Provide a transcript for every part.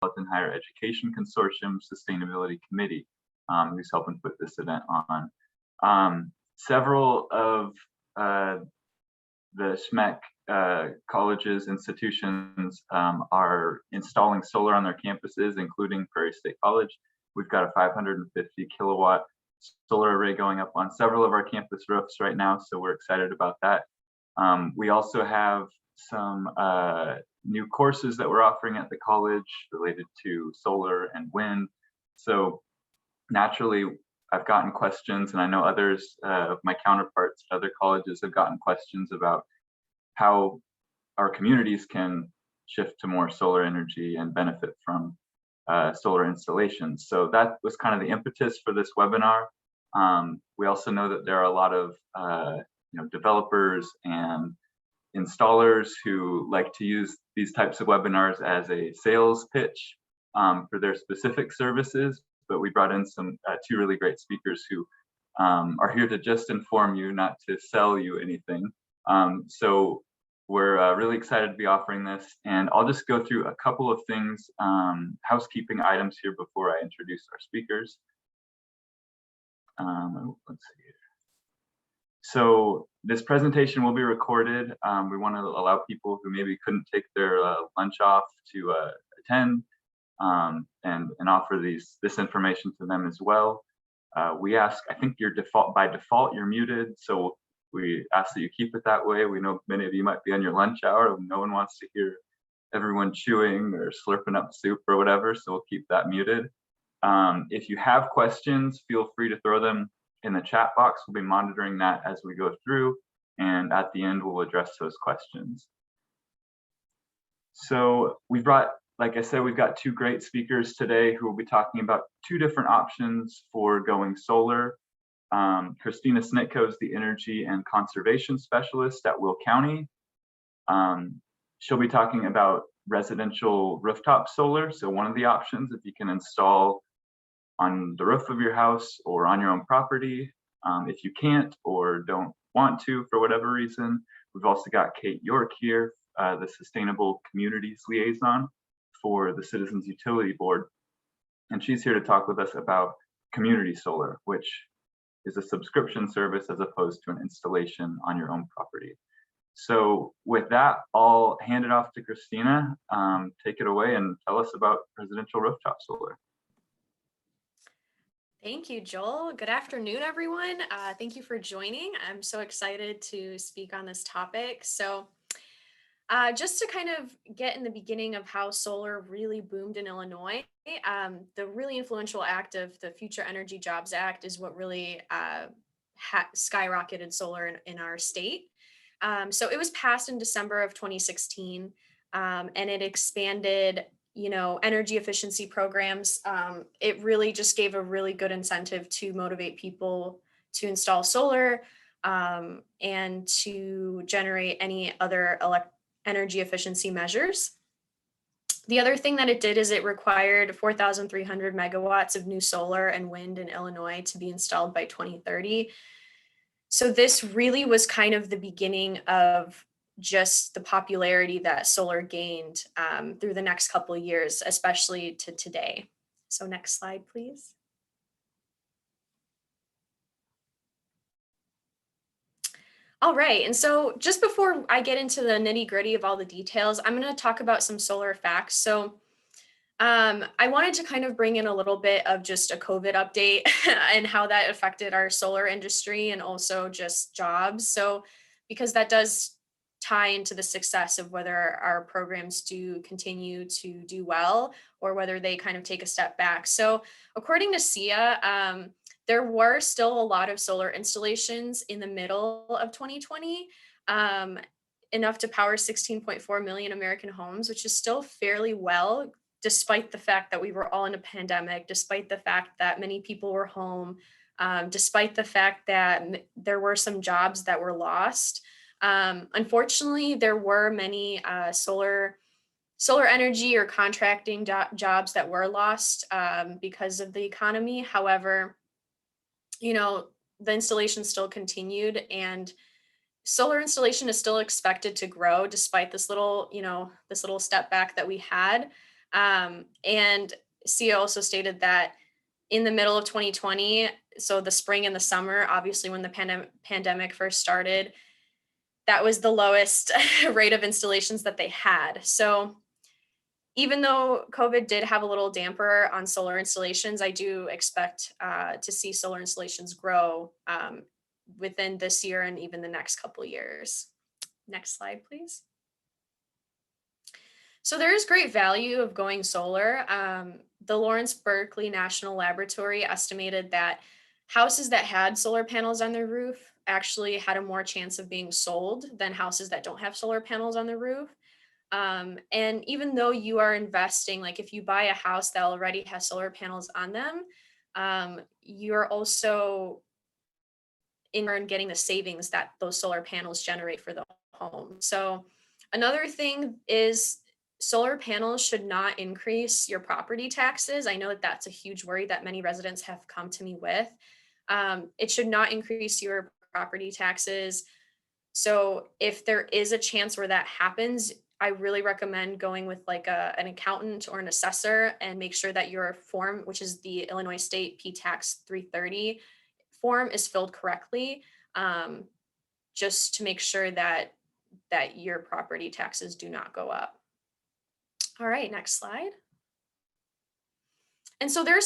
Metropolitan Higher Education Consortium Sustainability Committee, who's helping put this event on. Several of the SMHEC colleges, institutions are installing solar on their campuses, including Prairie State College. We've got a 550 kilowatt solar array going up on several of our campus roofs right now, so we're excited about that. We also have some new courses that we're offering at the college related to solar and wind. So naturally, I've gotten questions, and I know others of my counterparts at other colleges have gotten questions about how our communities can shift to more solar energy and benefit from solar installations. So that was kind of the impetus for this webinar. We also know that there are a lot of developers and installers who like to use these types of webinars as a sales pitch for their specific services. But we brought in some two really great speakers who are here to just inform you, not to sell you anything. So we're really excited to be offering this, and I'll just go through a couple of things, housekeeping items here before I introduce our speakers. Let's see here. So this presentation will be recorded. We want to allow people who maybe couldn't take their lunch off to attend and offer this information to them as well. We ask, I think by default you're muted, so we ask that you keep it that way. We know many of you might be on your lunch hour, and no one wants to hear everyone chewing or slurping up soup or whatever, so we'll keep that muted. If you have questions, feel free to throw them in the chat box. We'll be monitoring that as we go through, and at the end we'll address those questions. So like I said, we've got two great speakers today who will be talking about two different options for going solar. Christina Snitko is the Energy and Conservation Specialist at Will County. She'll be talking about residential rooftop solar. So one of the options, if you can install on the roof of your house or on your own property. If you can't or don't want to for whatever reason, we've also got Cate York here, the Sustainable Communities Liaison for the Citizens Utility Board. And she's here to talk with us about community solar, which is a subscription service as opposed to an installation on your own property. So with that, I'll hand it off to Christina. Take it away and tell us about residential rooftop solar. Thank you, Joel. Good afternoon, everyone. Thank you for joining. I'm so excited to speak on this topic. So just to kind of get in the beginning of how solar really boomed in Illinois, the really influential act of the Future Energy Jobs Act is what really skyrocketed solar in our state. So it was passed in December of 2016, and it expanded, energy efficiency programs. It really just gave a really good incentive to motivate people to install solar and to generate any other energy efficiency measures. The other thing that it did is it required 4,300 megawatts of new solar and wind in Illinois to be installed by 2030. So this really was kind of the beginning of just the popularity that solar gained through the next couple of years, especially to today. So next slide, please. All right, and so just before I get into the nitty gritty of all the details, I'm going to talk about some solar facts. So I wanted to kind of bring in a little bit of just a COVID update and how that affected our solar industry and also just jobs. So because that does tie into the success of whether our programs do continue to do well or whether they kind of take a step back. So according to SEIA, there were still a lot of solar installations in the middle of 2020, enough to power 16.4 million American homes, which is still fairly well, despite the fact that we were all in a pandemic, despite the fact that many people were home, despite the fact that there were some jobs that were lost. Unfortunately, there were many solar energy or contracting jobs that were lost because of the economy. However, the installation still continued, and solar installation is still expected to grow despite this little step back that we had. And Sia also stated that in the middle of 2020, so the spring and the summer, obviously when the pandemic first started, that was the lowest rate of installations that they had. So even though COVID did have a little damper on solar installations, I do expect to see solar installations grow within this year and even the next couple years. Next slide, please. So there is great value of going solar. The Lawrence Berkeley National Laboratory estimated that houses that had solar panels on their roof actually had a more chance of being sold than houses that don't have solar panels on their roof. And even though you are investing, like if you buy a house that already has solar panels on them, you're also in turn getting the savings that those solar panels generate for the home. So another thing is solar panels should not increase your property taxes. I know that that's a huge worry that many residents have come to me with. It should not increase your property taxes. So if there is a chance where that happens, I really recommend going with like an accountant or an assessor and make sure that your form, which is the Illinois State P-Tax 330 form, is filled correctly, just to make sure that your property taxes do not go up. All right, next slide. And so there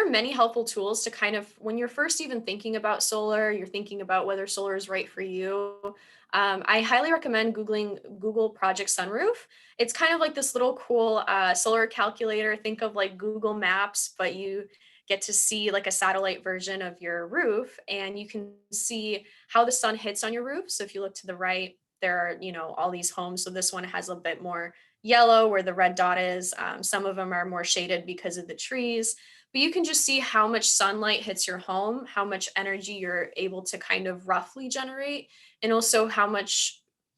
are many helpful tools to kind of, when you're first even thinking about solar, you're thinking about whether solar is right for you. I highly recommend Googling Google Project Sunroof. It's kind of like this little cool solar calculator. Think of like Google Maps, but you get to see like a satellite version of your roof, and you can see how the sun hits on your roof. So if you look to the right, there are, all these homes. So this one has a bit more yellow where the red dot is. Some of them are more shaded because of the trees, but you can just see how much sunlight hits your home, how much energy you're able to kind of roughly generate, and also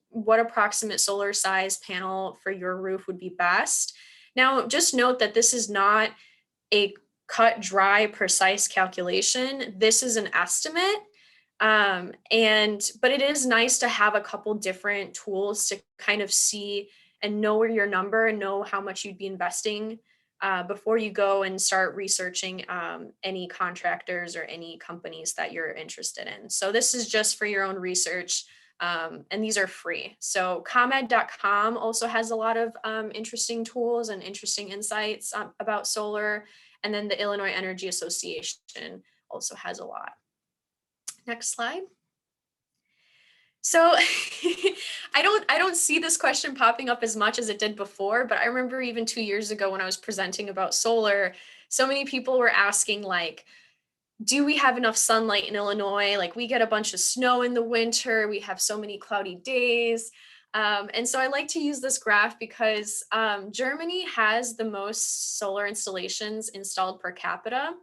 what approximate solar size panel for your roof would be best. Now, just note that this is not a cut, dry, precise calculation. This is an estimate. But it is nice to have a couple different tools to kind of see and know where your number and know how much you'd be investing before you go and start researching any contractors or any companies that you're interested in. So this is just for your own research, and these are free. So ComEd.com also has a lot of interesting tools and interesting insights about solar. And then the Illinois Energy Association also has a lot. Next slide. So I don't see this question popping up as much as it did before, but I remember even 2 years ago when I was presenting about solar, so many people were asking like, do we have enough sunlight in Illinois? Like we get a bunch of snow in the winter, we have so many cloudy days. And so I like to use this graph because Germany has the most solar installations installed per capita.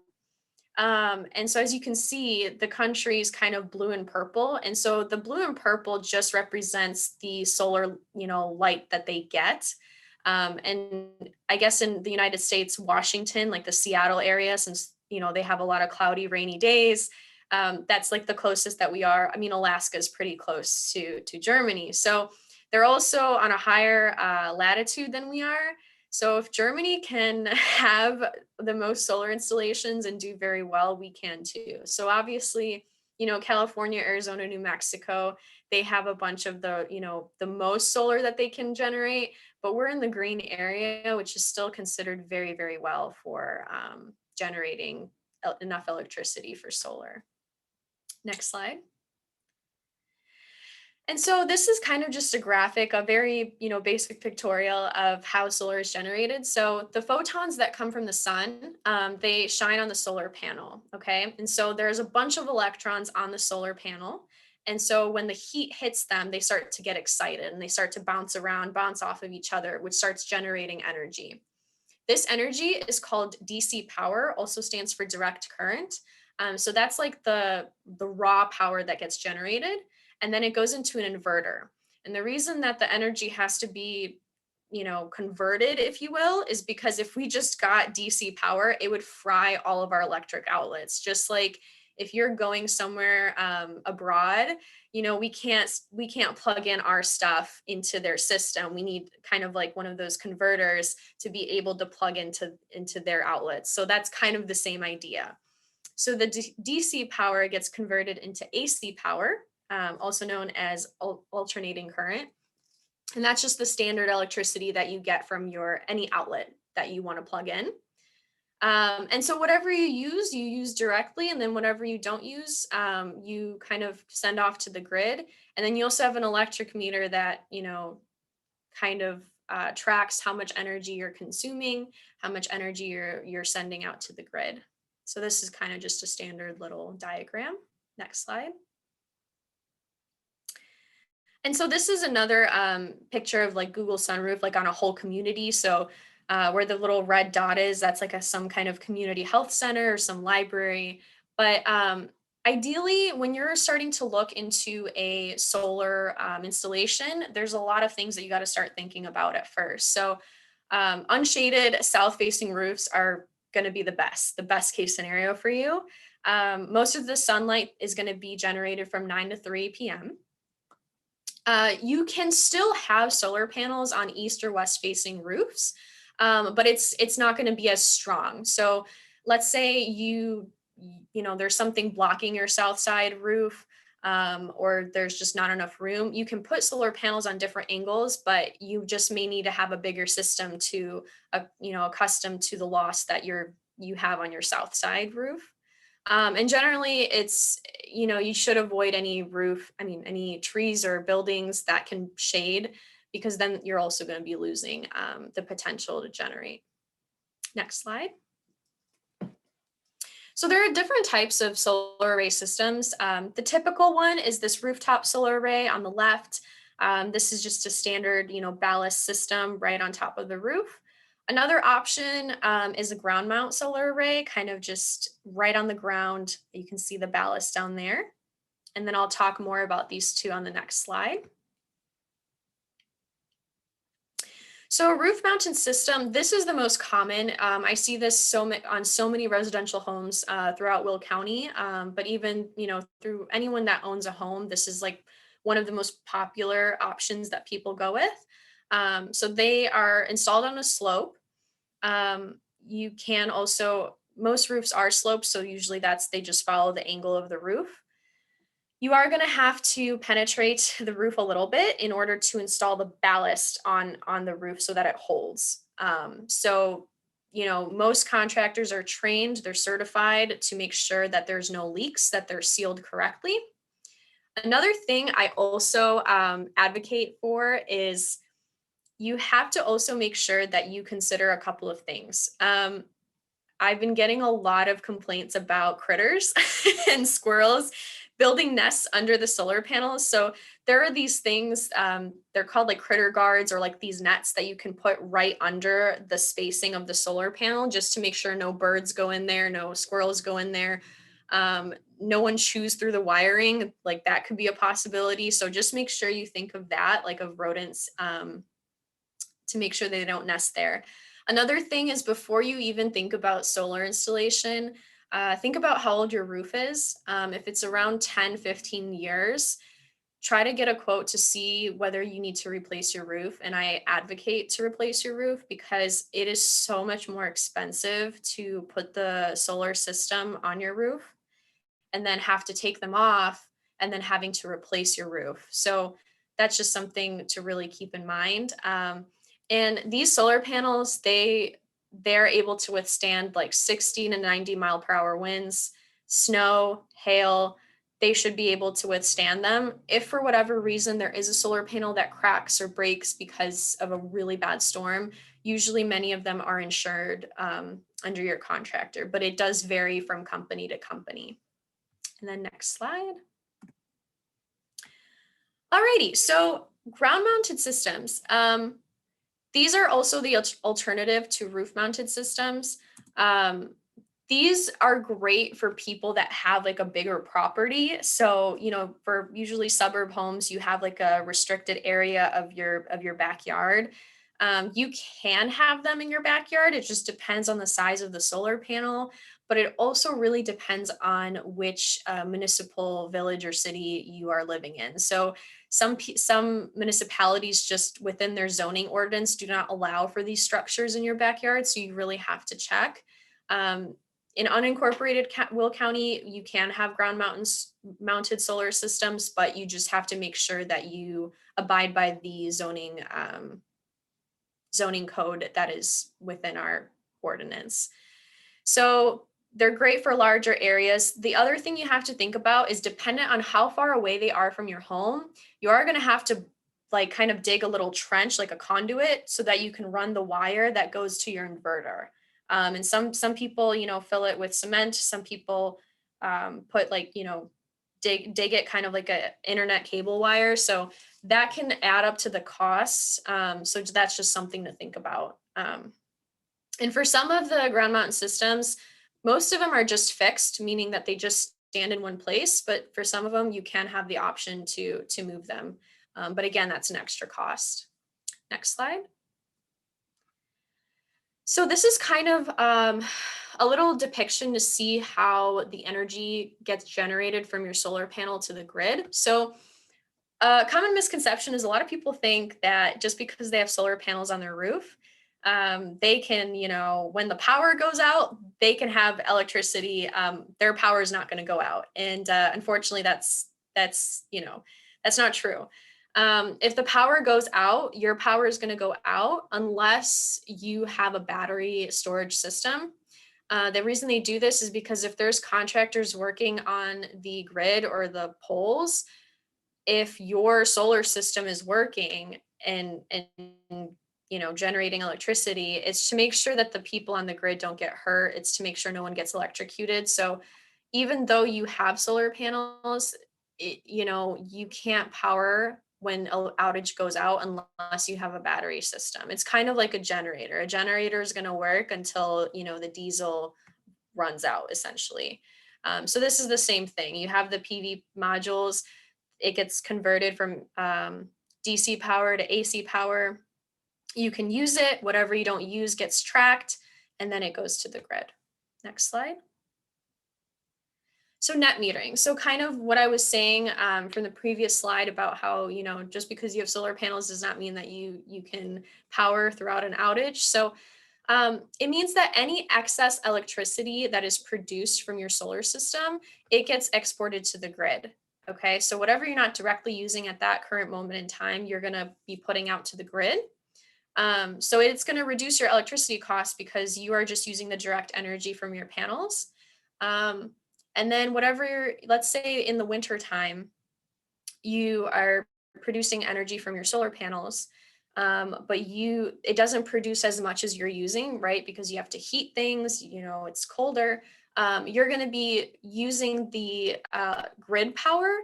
And so as you can see, the country is kind of blue and purple. And so the blue and purple just represents the solar, light that they get. And I guess in the United States, Washington, like the Seattle area, since, they have a lot of cloudy, rainy days, that's like the closest that we are. I mean, Alaska is pretty close to Germany. So they're also on a higher latitude than we are. So if Germany can have the most solar installations and do very well, we can too. So obviously, California, Arizona, New Mexico, they have a bunch of the most solar that they can generate, but we're in the green area, which is still considered very, very well for generating enough electricity for solar. Next slide. And so this is kind of just a graphic, a very, basic pictorial of how solar is generated. So the photons that come from the sun, they shine on the solar panel, okay? And so there's a bunch of electrons on the solar panel. And so when the heat hits them, they start to get excited and they start to bounce around, bounce off of each other, which starts generating energy. This energy is called DC power, also stands for direct current. So that's like the raw power that gets generated. And then it goes into an inverter. And the reason that the energy has to be, converted, if you will, is because if we just got DC power, it would fry all of our electric outlets. Just like if you're going somewhere abroad, you know, we can't plug in our stuff into their system. We need kind of like one of those converters to be able to plug into their outlets. So that's kind of the same idea. So the DC power gets converted into AC power, also known as alternating current. And that's just the standard electricity that you get from any outlet that you want to plug in. And so whatever you use directly, and then whatever you don't use, you kind of send off to the grid. And then you also have an electric meter that, you know, kind of tracks how much energy you're consuming, how much energy you're sending out to the grid. So this is kind of just a standard little diagram. Next slide. And so this is another picture of like Google Sunroof, like on a whole community. So where the little red dot is, that's like some kind of community health center or some library. But ideally, when you're starting to look into a solar installation, there's a lot of things that you got to start thinking about at first. So unshaded south-facing roofs are going to be the best case scenario for you. Most of the sunlight is going to be generated from 9 to 3 p.m. You can still have solar panels on east or west facing roofs, but it's not going to be as strong. So let's say you know there's something blocking your south side roof, or there's just not enough room. You can put solar panels on different angles, but you just may need to have a bigger system to accustomed to the loss that you have on your south side roof. And generally it's, you know, you should avoid any any trees or buildings that can shade, because then you're also going to be losing the potential to generate. Next slide. So there are different types of solar array systems. The typical one is this rooftop solar array on the left. This is just a standard, you know, ballast system right on top of the roof. Another option is a ground mount solar array, kind of just right on the ground. You can see the ballast down there. And then I'll talk more about these two on the next slide. So a roof mounted system, this is the most common. I see this on so many residential homes throughout Will County, but even, you know, through anyone that owns a home, this is like one of the most popular options that people go with. So they are installed on a slope. You can also, most roofs are sloped, so usually they just follow the angle of the roof. You are going to have to penetrate the roof a little bit in order to install the ballast on the roof so that it holds. So, you know, most contractors are trained, they're certified to make sure that there's no leaks, that they're sealed correctly. Another thing I also advocate for is you have to also make sure that you consider a couple of things. I've been getting a lot of complaints about critters and squirrels building nests under the solar panels. So there are these things, they're called like critter guards, or like these nets that you can put right under the spacing of the solar panel, just to make sure no birds go in there, no squirrels go in there. No one chews through the wiring, like that could be a possibility. So just make sure you think of that, like of rodents, to make sure they don't nest there. Another thing is, before you even think about solar installation, think about how old your roof is. If it's around 10, 15 years, try to get a quote to see whether you need to replace your roof. And I advocate to replace your roof because it is so much more expensive to put the solar system on your roof and then have to take them off and then having to replace your roof. So that's just something to really keep in mind. And these solar panels, they're able to withstand like 60 to 90 mile per hour winds, snow, hail. They should be able to withstand them. If for whatever reason there is a solar panel that cracks or breaks because of a really bad storm, usually many of them are insured under your contractor, but it does vary from company to company. And then next slide. Alrighty, so ground mounted systems. These are also the alternative to roof mounted systems. These are great for people that have like a bigger property. So, you know, for usually suburb homes, you have like a restricted area of your backyard. You can have them in your backyard. It just depends on the size of the solar panel, but it also really depends on which municipal village or city you are living in. So some municipalities just within their zoning ordinance do not allow for these structures in your backyard. So you really have to check. In unincorporated Will County, you can have mounted solar systems, but you just have to make sure that you abide by the zoning code that is within our ordinance. So they're great for larger areas. The other thing you have to think about is dependent on how far away they are from your home, you are going to have to like kind of dig a little trench, like a conduit, so that you can run the wire that goes to your inverter. And some people, fill it with cement. Some people put like, dig it kind of like a internet cable wire. So that can add up to the costs. So that's just something to think about. And for some of the ground mounted systems, most of them are just fixed, meaning that they just stand in one place. But for some of them, you can have the option to move them. But again, that's an extra cost. Next slide. So this is kind of a little depiction to see how the energy gets generated from your solar panel to the grid. So a common misconception is a lot of people think that just because they have solar panels on their roof, they can, when the power goes out, they can have electricity. Their power is not going to go out. And unfortunately, that's not true. If the power goes out, your power is going to go out unless you have a battery storage system. The reason they do this is because if there's contractors working on the grid or the poles, if your solar system is working and generating electricity, it's to make sure that the people on the grid don't get hurt. It's to make sure no one gets electrocuted. So even though you have solar panels, you can't power when an outage goes out unless you have a battery system. It's kind of like a generator. A generator is going to work until, the diesel runs out, essentially. So this is the same thing. You have the PV modules. It gets converted from DC power to AC power. You can use it. Whatever you don't use gets tracked, and then it goes to the grid. Next slide. So net metering. So kind of what I was saying from the previous slide about how, just because you have solar panels does not mean that you can power throughout an outage. So it means that any excess electricity that is produced from your solar system, it gets exported to the grid. Okay, so whatever you're not directly using at that current moment in time, you're going to be putting out to the grid. So it's going to reduce your electricity costs because you are just using the direct energy from your panels. And then let's say in the winter time, you are producing energy from your solar panels, but it doesn't produce as much as you're using, right? Because you have to heat things, it's colder. You're going to be using the grid power,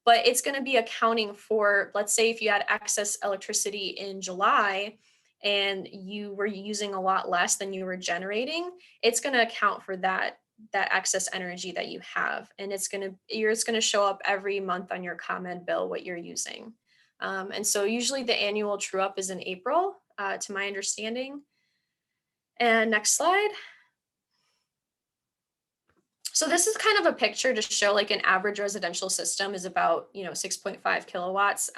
but it's going to be accounting for, let's say if you had excess electricity in July and you were using a lot less than you were generating, it's going to account for that excess energy that you have. And it's going to show up every month on your ComEd bill, what you're using. And so usually the annual true up is in April, to my understanding. And next slide. So this is kind of a picture to show like an average residential system is about, 6.5 kilowatts.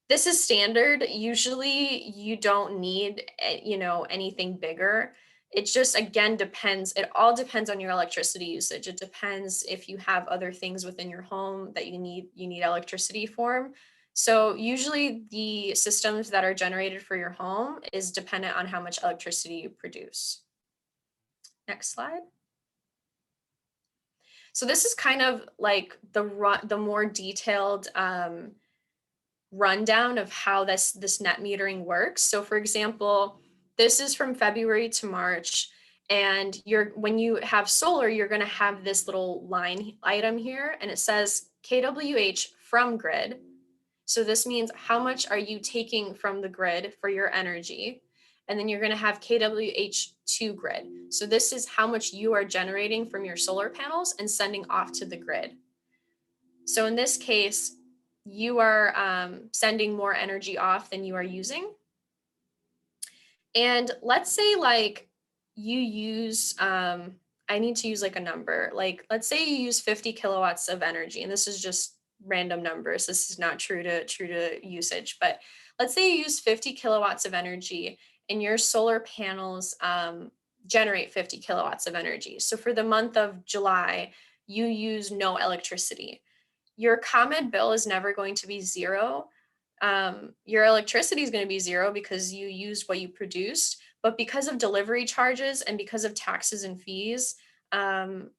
This is standard. Usually you don't need, anything bigger. It just, again, depends. It all depends on your electricity usage. It depends if you have other things within your home that you need electricity for. So usually the systems that are generated for your home is dependent on how much electricity you produce. Next slide. So this is kind of like the more detailed rundown of how this net metering works. So for example, this is from February to March, and when you have solar, you're going to have this little line item here, and it says kWh from grid. So this means how much are you taking from the grid for your energy? And then you're going to have kWh to grid. So this is how much you are generating from your solar panels and sending off to the grid. So in this case, you are sending more energy off than you are using. And let's say like you use, I need to use like a number, like let's say you use 50 kilowatts of energy, and this is just random numbers. This is not true to usage, but let's say you use 50 kilowatts of energy and your solar panels generate 50 kilowatts of energy. So for the month of July, you use no electricity. Your ComEd bill is never going to be zero. Your electricity is going to be zero because you used what you produced, but because of delivery charges and because of taxes and fees, um,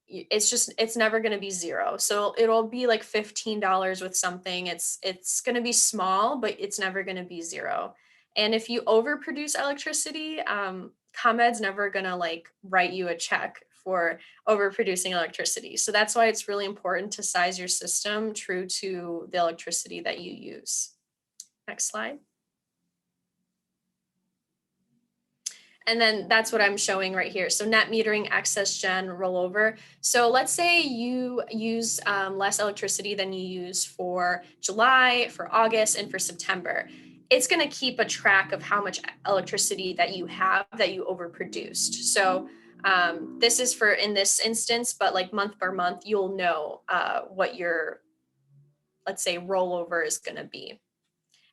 it's never going to be zero. So it'll be like $15 with something. It's going to be small, but it's never going to be zero. And if you overproduce electricity, ComEd's never going to like write you a check for overproducing electricity. So that's why it's really important to size your system true to the electricity that you use. Next slide. And then that's what I'm showing right here. So net metering, excess gen, rollover. So let's say you use less electricity than you use for July, for August, and for September. It's going to keep a track of how much electricity that you have that you overproduced. So this is for in this instance, but like month per month, you'll know what your, let's say, rollover is going to be.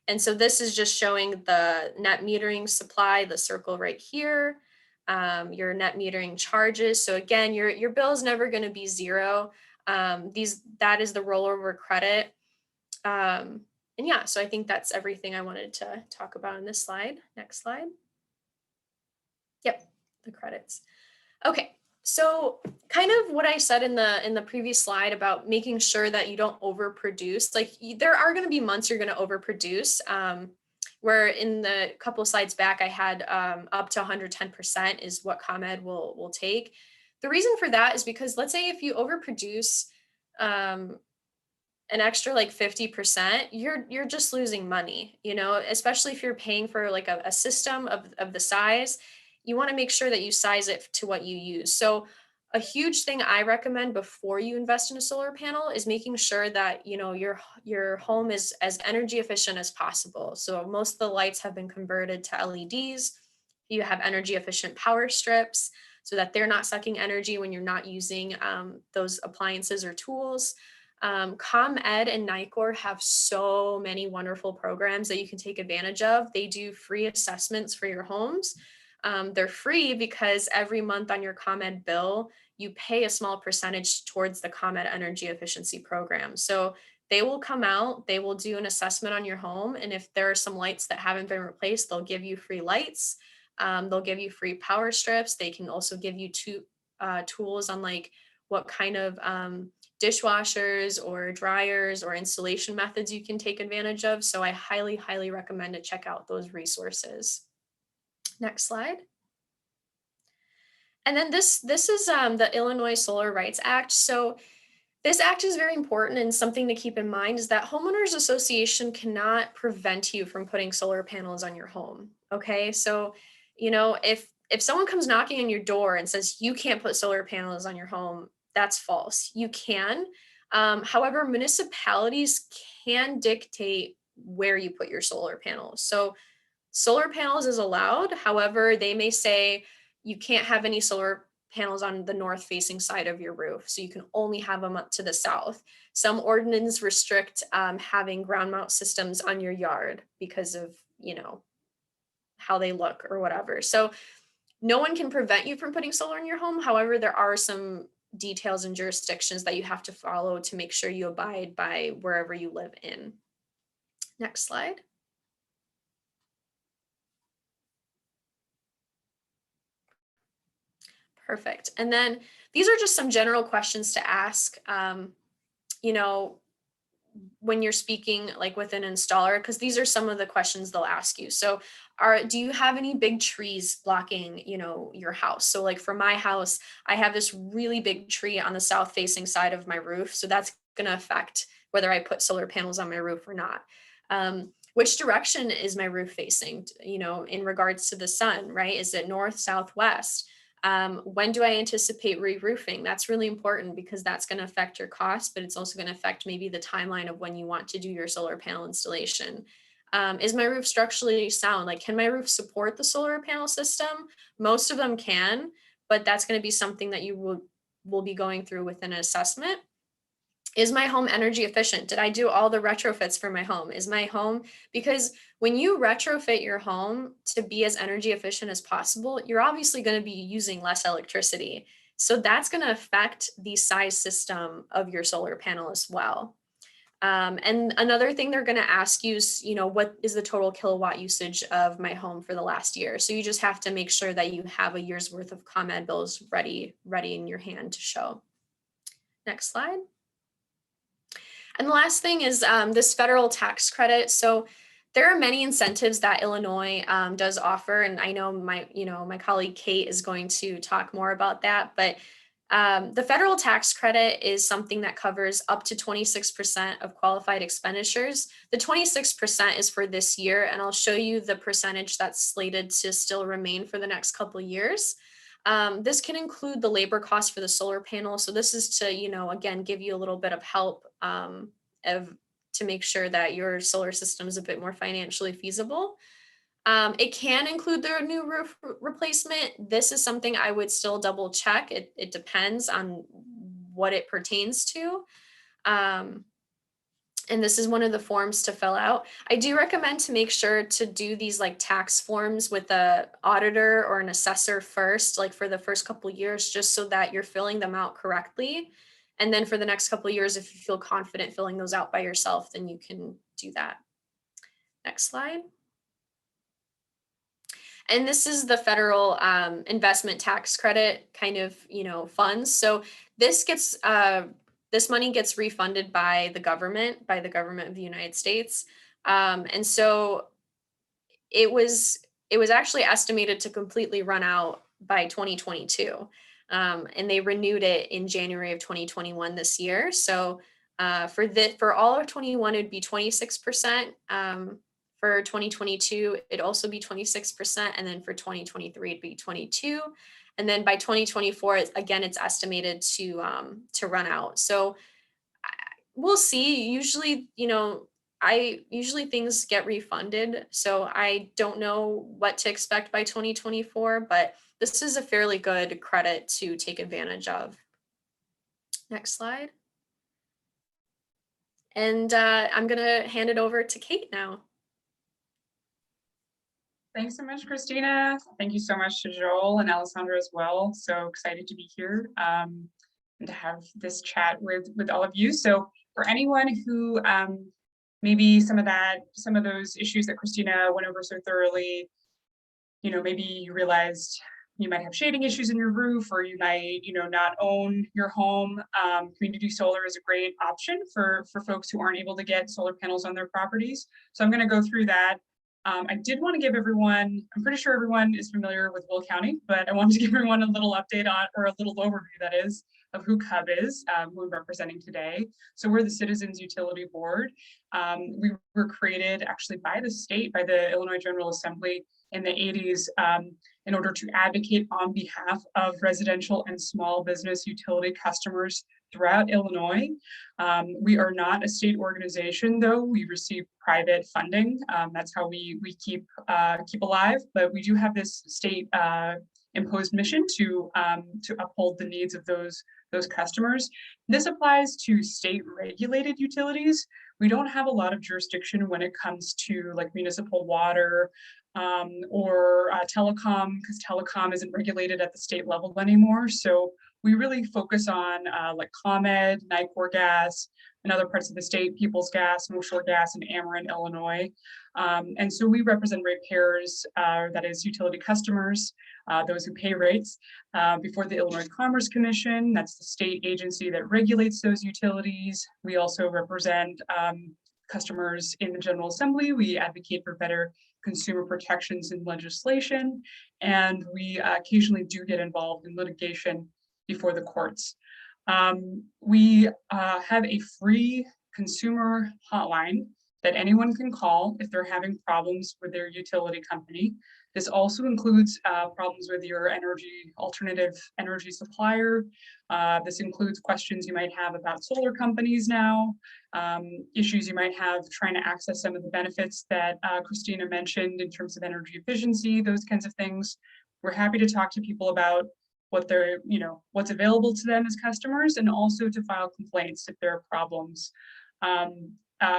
And so this is just showing the net metering supply, the circle right here, your net metering charges. So again, your bill is never going to be zero. That is the rollover credit. And yeah, so I think that's everything I wanted to talk about in this slide. Next slide. Yep, the credits. Okay, so kind of what I said in the previous slide about making sure that you don't overproduce. Like there are going to be months you're going to overproduce. Where in the couple of slides back, I had up to 110% is what ComEd will take. The reason for that is because let's say if you overproduce an extra like 50%, you're just losing money, you know, especially if you're paying for like a system of the size. You want to make sure that you size it to what you use. So a huge thing I recommend before you invest in a solar panel is making sure that, you know, your home is as energy efficient as possible. So most of the lights have been converted to LEDs. You have energy efficient power strips so that they're not sucking energy when you're not using those appliances or tools. ComEd and NICOR have so many wonderful programs that you can take advantage of. They do free assessments for your homes. They're free because every month on your ComEd bill, you pay a small percentage towards the ComEd energy efficiency program. So they will come out, they will do an assessment on your home. And if there are some lights that haven't been replaced, they'll give you free lights. They'll give you free power strips. They can also give you tools on like what kind of dishwashers or dryers or installation methods you can take advantage of. So I highly, highly recommend to check out those resources. Next slide. And then this is the Illinois Solar Rights Act. So this act is very important, and something to keep in mind is that homeowners association cannot prevent you from putting solar panels on your home. Okay, so you know if someone comes knocking on your door and says you can't put solar panels on your home, that's false. You can. However, municipalities can dictate where you put your solar panels. So solar panels is allowed. However, they may say you can't have any solar panels on the north facing side of your roof. So you can only have them up to the south. Some ordinances restrict having ground mount systems on your yard because of, you know, how they look or whatever. So no one can prevent you from putting solar in your home. However, there are some details and jurisdictions that you have to follow to make sure you abide by wherever you live in. Next slide. Perfect. And then these are just some general questions to ask, you know, when you're speaking like with an installer, because these are some of the questions they'll ask you. So do you have any big trees blocking, you know, your house? So like for my house, I have this really big tree on the south facing side of my roof. So that's going to affect whether I put solar panels on my roof or not. Which direction is my roof facing, you know, in regards to the sun, right? Is it north, south, west? When do I anticipate re-roofing? That's really important because that's going to affect your cost, but it's also going to affect maybe the timeline of when you want to do your solar panel installation. Is my roof structurally sound? Like, can my roof support the solar panel system? Most of them can, but that's going to be something that you will be going through with an assessment. Is my home energy efficient? Did I do all the retrofits for my home? Is my home, because when you retrofit your home to be as energy efficient as possible, you're obviously going to be using less electricity. So that's going to affect the size system of your solar panel as well. And another thing they're going to ask you is, what is the total kilowatt usage of my home for the last year? So you just have to make sure that you have a year's worth of ComEd bills ready in your hand to show. Next slide. And the last thing is this federal tax credit. So there are many incentives that Illinois does offer, and I know my colleague Cate is going to talk more about that. But the federal tax credit is something that covers up to 26% of qualified expenditures. The 26% is for this year, and I'll show you the percentage that's slated to still remain for the next couple of years. This can include the labor cost for the solar panel. So this is to, again, give you a little bit of help to make sure that your solar system is a bit more financially feasible. It can include the new roof replacement. This is something I would still double check. It depends on what it pertains to. And this is one of the forms to fill out. I do recommend to make sure to do these like tax forms with a auditor or an assessor first, like for the first couple of years, just so that you're filling them out correctly. And then for the next couple of years, if you feel confident filling those out by yourself, then you can do that. Next slide. And this is the federal investment tax credit kind of, funds. So this money gets refunded by the government of the United States. And so it was actually estimated to completely run out by 2022. And they renewed it in January of 2021 this year. So for all of 21, it'd be 26%. For 2022, it'd also be 26%. And then for 2023, it'd be 22%. And then by 2024, again, it's estimated to run out. So we'll see. Usually, usually things get refunded. So I don't know what to expect by 2024, but this is a fairly good credit to take advantage of. Next slide. And I'm going to hand it over to Cate now. Thanks so much, Christina. Thank you so much to Joel and Alessandra as well. So excited to be here and to have this chat with all of you. So for anyone who maybe some of those issues that Christina went over so thoroughly, maybe you realized you might have shading issues in your roof, or you might, not own your home. Community solar is a great option for folks who aren't able to get solar panels on their properties. So I'm going to go through that. I did want to give everyone, I'm pretty sure everyone is familiar with Will County, but I wanted to give everyone a little update on, or a little overview that is, of who CUB is, who we're representing today. So we're the Citizens Utility Board. We were created actually by the state, by the Illinois General Assembly in the 80s in order to advocate on behalf of residential and small business utility customers throughout Illinois. We are not a state organization, though. We receive private funding. That's how we keep alive. But we do have this state imposed mission to uphold the needs of those customers. This applies to state regulated utilities. We don't have a lot of jurisdiction when it comes to like municipal water or telecom, because telecom isn't regulated at the state level anymore. So we really focus on like ComEd, NICOR gas, and other parts of the state, Peoples Gas, North Shore Gas, and Ameren, Illinois. And so we represent ratepayers, that is utility customers, those who pay rates before the Illinois Commerce Commission. That's the state agency that regulates those utilities. We also represent customers in the General Assembly. We advocate for better consumer protections in legislation, and we occasionally do get involved in litigation before the courts. We have a free consumer hotline that anyone can call if they're having problems with their utility company. This also includes problems with your alternative energy supplier. This includes questions you might have about solar companies now, issues you might have trying to access some of the benefits that Christina mentioned in terms of energy efficiency, those kinds of things. We're happy to talk to people about what they're, what's available to them as customers, and also to file complaints if there are problems.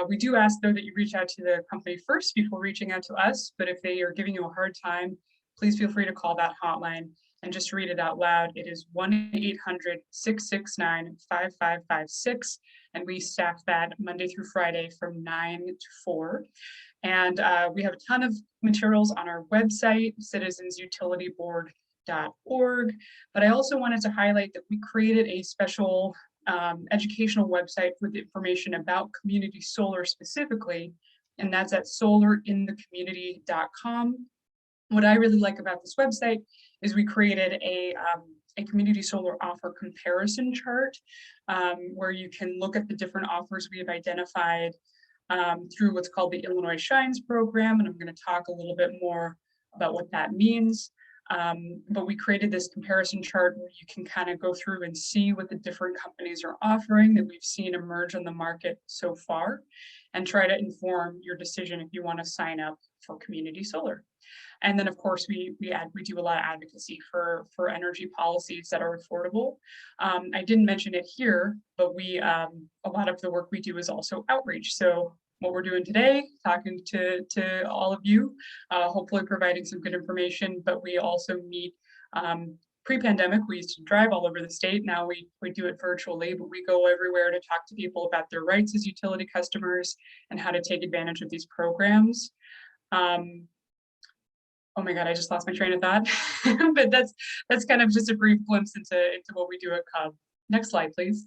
We do ask though that you reach out to the company first before reaching out to us, but if they are giving you a hard time, please feel free to call that hotline. And just to read it out loud, it is 1-800-669-5556. And we staff that Monday through Friday from 9 to 4. And we have a ton of materials on our website, citizensutilityboard.org. But I also wanted to highlight that we created a special educational website with information about community solar specifically, and that's at solarinthecommunity.com. What I really like about this website is we created a community solar offer comparison chart where you can look at the different offers we have identified through what's called the Illinois Shines program, and I'm going to talk a little bit more about what that means. But we created this comparison chart where you can kind of go through and see what the different companies are offering that we've seen emerge on the market so far, and try to inform your decision if you want to sign up for community solar. And then of course we do a lot of advocacy for energy policies that are affordable. I didn't mention it here, but a lot of the work we do is also outreach. So what we're doing today, talking to all of you, hopefully providing some good information, but we also meet pre-pandemic. We used to drive all over the state. Now we do it virtually, but we go everywhere to talk to people about their rights as utility customers and how to take advantage of these programs. Oh my God, I just lost my train of thought. But that's kind of just a brief glimpse into what we do at CUB. Next slide, please.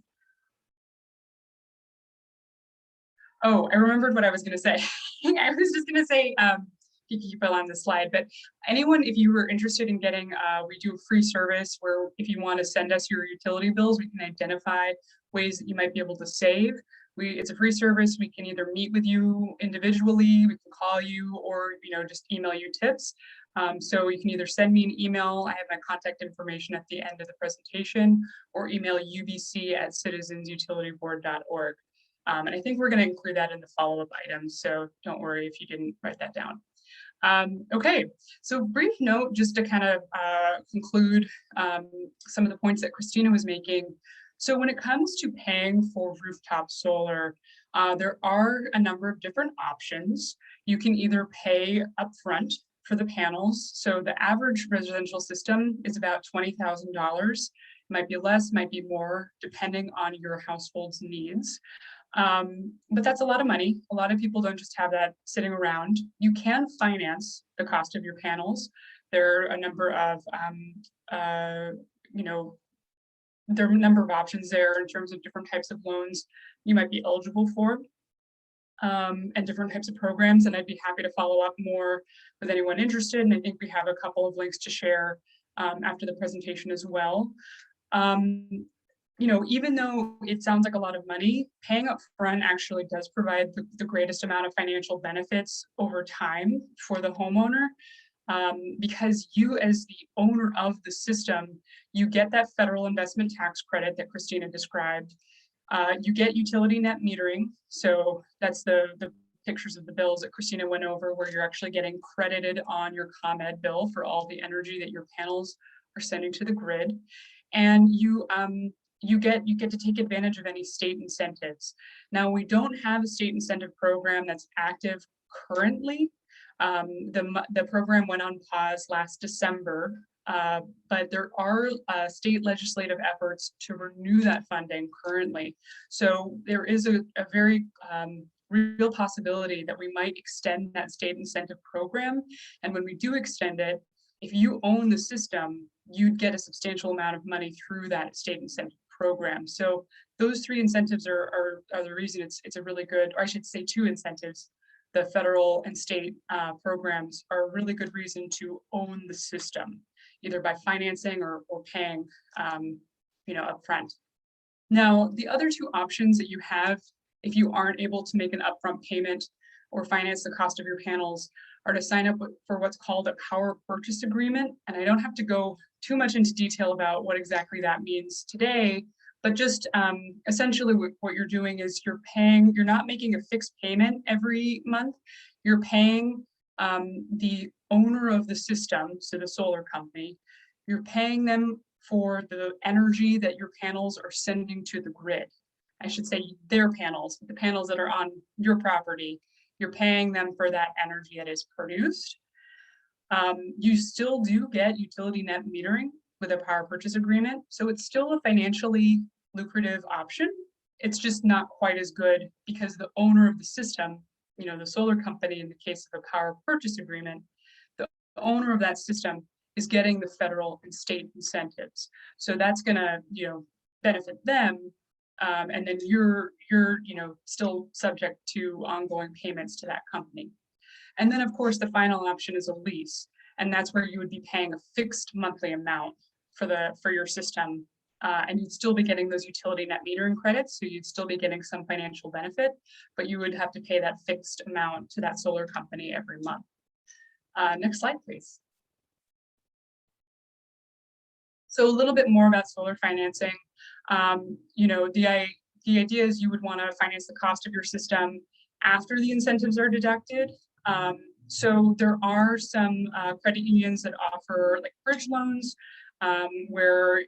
Oh, I remembered what I was going to say. I was just going to say, you can keep it on this slide, but anyone, if you were interested in getting, we do a free service where if you want to send us your utility bills, we can identify ways that you might be able to save. It's a free service. We can either meet with you individually, we can call you, or just email you tips. So you can either send me an email. I have my contact information at the end of the presentation, or email ubc@citizensutilityboard.org. And I think we're going to include that in the follow-up items, so don't worry if you didn't write that down. Okay, so brief note just to kind of conclude some of the points that Christina was making. So when it comes to paying for rooftop solar, there are a number of different options. You can either pay upfront for the panels. So the average residential system is about $20,000. It might be less, might be more, depending on your household's needs. But that's a lot of money. A lot of people don't just have that sitting around. You can finance the cost of your panels. There are a number of, there are a number of options there in terms of different types of loans you might be eligible for, and different types of programs. And I'd be happy to follow up more with anyone interested. And I think we have a couple of links to share after the presentation as well. Even though it sounds like a lot of money, paying up front actually does provide the greatest amount of financial benefits over time for the homeowner, because you, as the owner of the system, you get that federal investment tax credit that Christina described. You get utility net metering. So that's the pictures of the bills that Christina went over, where you're actually getting credited on your ComEd bill for all the energy that your panels are sending to the grid. And you get to take advantage of any state incentives. Now, we don't have a state incentive program that's active currently. The program went on pause last December, but there are state legislative efforts to renew that funding currently. So there is a very real possibility that we might extend that state incentive program. And when we do extend it, if you own the system, you'd get a substantial amount of money through that state incentive program. So those three incentives are the reason it's a really good, or I should say two incentives. The federal and state programs are a really good reason to own the system, either by financing or paying, upfront. Now, the other two options that you have, if you aren't able to make an upfront payment or finance the cost of your panels, are to sign up for what's called a power purchase agreement. And I don't have to go too much into detail about what exactly that means today, but just essentially what you're doing is you're not making a fixed payment every month. You're paying the owner of the system, so the solar company, you're paying them for the energy that your panels are sending to the grid. I should say their panels, the panels that are on your property, you're paying them for that energy that is produced. You still do get utility net metering with a power purchase agreement, so it's still a financially lucrative option. It's just not quite as good because the owner of the system, you know, the solar company, in the case of a power purchase agreement, the owner of that system is getting the federal and state incentives. So that's gonna, you know, benefit them. And then you're, you know, still subject to ongoing payments to that company. And then of course, the final option is a lease. And that's where you would be paying a fixed monthly amount for your system. And you'd still be getting those utility net metering credits. So you'd still be getting some financial benefit, but you would have to pay that fixed amount to that solar company every month. Next slide, please. So a little bit more about solar financing. You know, the idea is you would want to finance the cost of your system after the incentives are deducted. So there are some credit unions that offer like bridge loans, where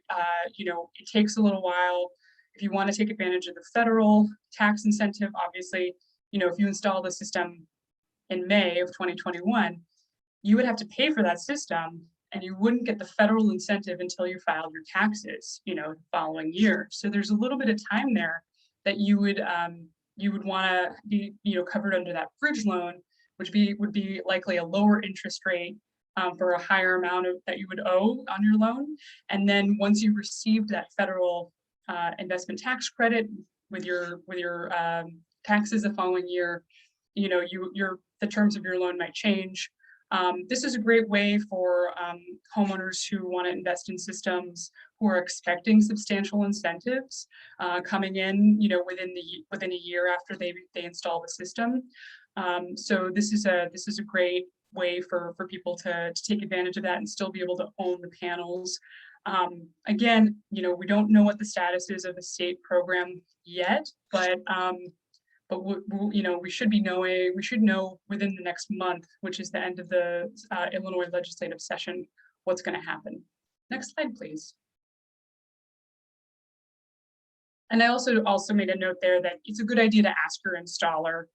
you know, it takes a little while. If you want to take advantage of the federal tax incentive, obviously, you know, if you install the system in May of 2021, you would have to pay for that system, and you wouldn't get the federal incentive until you filed your taxes, you know, the following year. So there's a little bit of time there that you would want to be, you know, covered under that bridge loan, which would be likely a lower interest rate for a higher amount that you would owe on your loan. And then once you received that federal investment tax credit with your taxes the following year, you know, the terms of your loan might change. This is a great way for homeowners who want to invest in systems who are expecting substantial incentives coming in, you know, within a year after they install the system. So this is a great way for people to take advantage of that and still be able to own the panels. Again, you know, we don't know what the status is of the state program yet, but you know, we should know within the next month, which is the end of the Illinois legislative session, what's going to happen. Next slide, please. And I also made a note there that it's a good idea to ask your installer,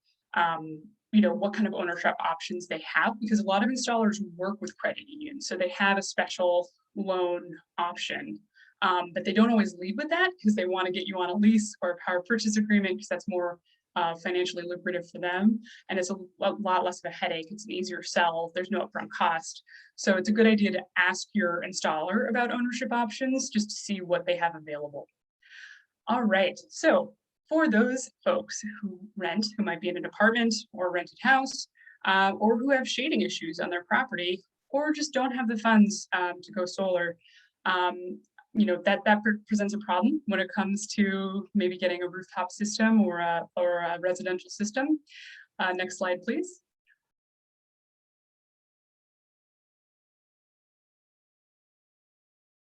you know, what kind of ownership options they have, because a lot of installers work with credit unions, so they have a special loan option. But they don't always lead with that because they want to get you on a lease or a power purchase agreement because that's more financially lucrative for them, and it's a lot less of a headache. It's an easier sell. There's no upfront cost. So it's a good idea to ask your installer about ownership options just to see what they have available. All right, so for those folks who rent, who might be in an apartment or rented house, or who have shading issues on their property, or just don't have the funds to go solar, you know, that presents a problem when it comes to maybe getting a rooftop system or a residential system. Next slide, please.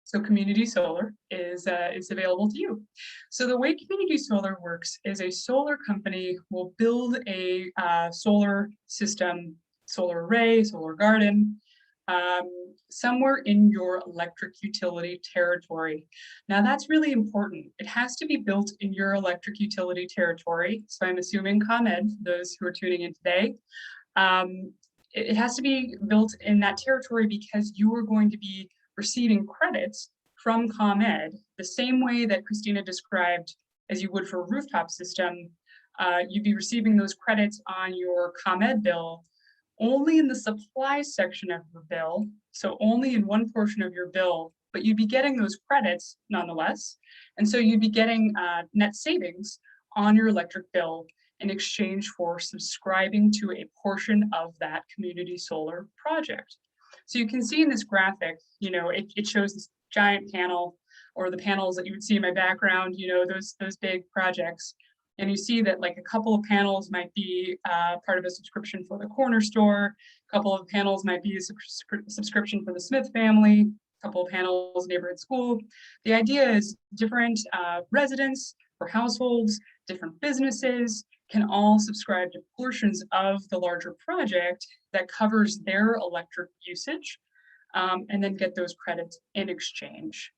So community solar is available to you. So the way community solar works is a solar company will build a solar system, solar array, solar garden, somewhere in your electric utility territory. Now that's really important. It has to be built in your electric utility territory. So I'm assuming ComEd, for those who are tuning in today, it has to be built in that territory because you are going to be receiving credits from ComEd the same way that Christina described as you would for a rooftop system. You'd be receiving those credits on your ComEd bill only in the supply section of the bill, so only in one portion of your bill, but you'd be getting those credits nonetheless. And so you'd be getting net savings on your electric bill in exchange for subscribing to a portion of that community solar project. So you can see in this graphic, you know, it shows this giant panel, or the panels that you would see in my background, you know, those big projects. And you see that like a couple of panels might be part of a subscription for the corner store, a couple of panels might be a subscription for the Smith family, a couple of panels neighborhood school. The idea is different residents or households, different businesses can all subscribe to portions of the larger project that covers their electric usage, and then get those credits in exchange.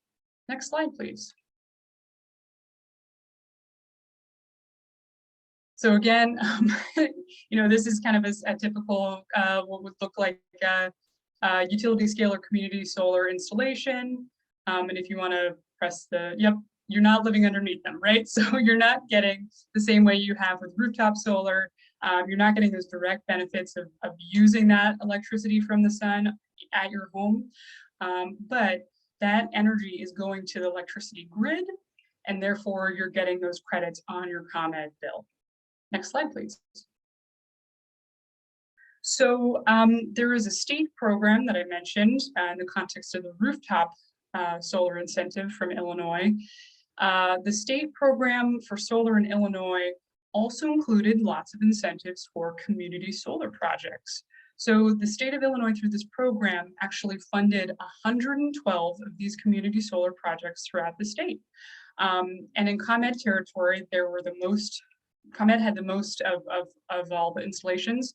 Next slide, please. So again, you know, this is kind of a typical, what would look like a utility scale or community solar installation. And if you want to press the, yep, you're not living underneath them, right? So you're not getting the same way you have with rooftop solar. You're not getting those direct benefits of using that electricity from the sun at your home. But that energy is going to the electricity grid, and therefore you're getting those credits on your ComEd bill. Next slide, please. So there is a state program that I mentioned in the context of the rooftop solar incentive from Illinois. The state program for solar in Illinois also included lots of incentives for community solar projects. So the state of Illinois, through this program, actually funded 112 of these community solar projects throughout the state. And in ComEd territory, there were the most, ComEd had the most of all the installations,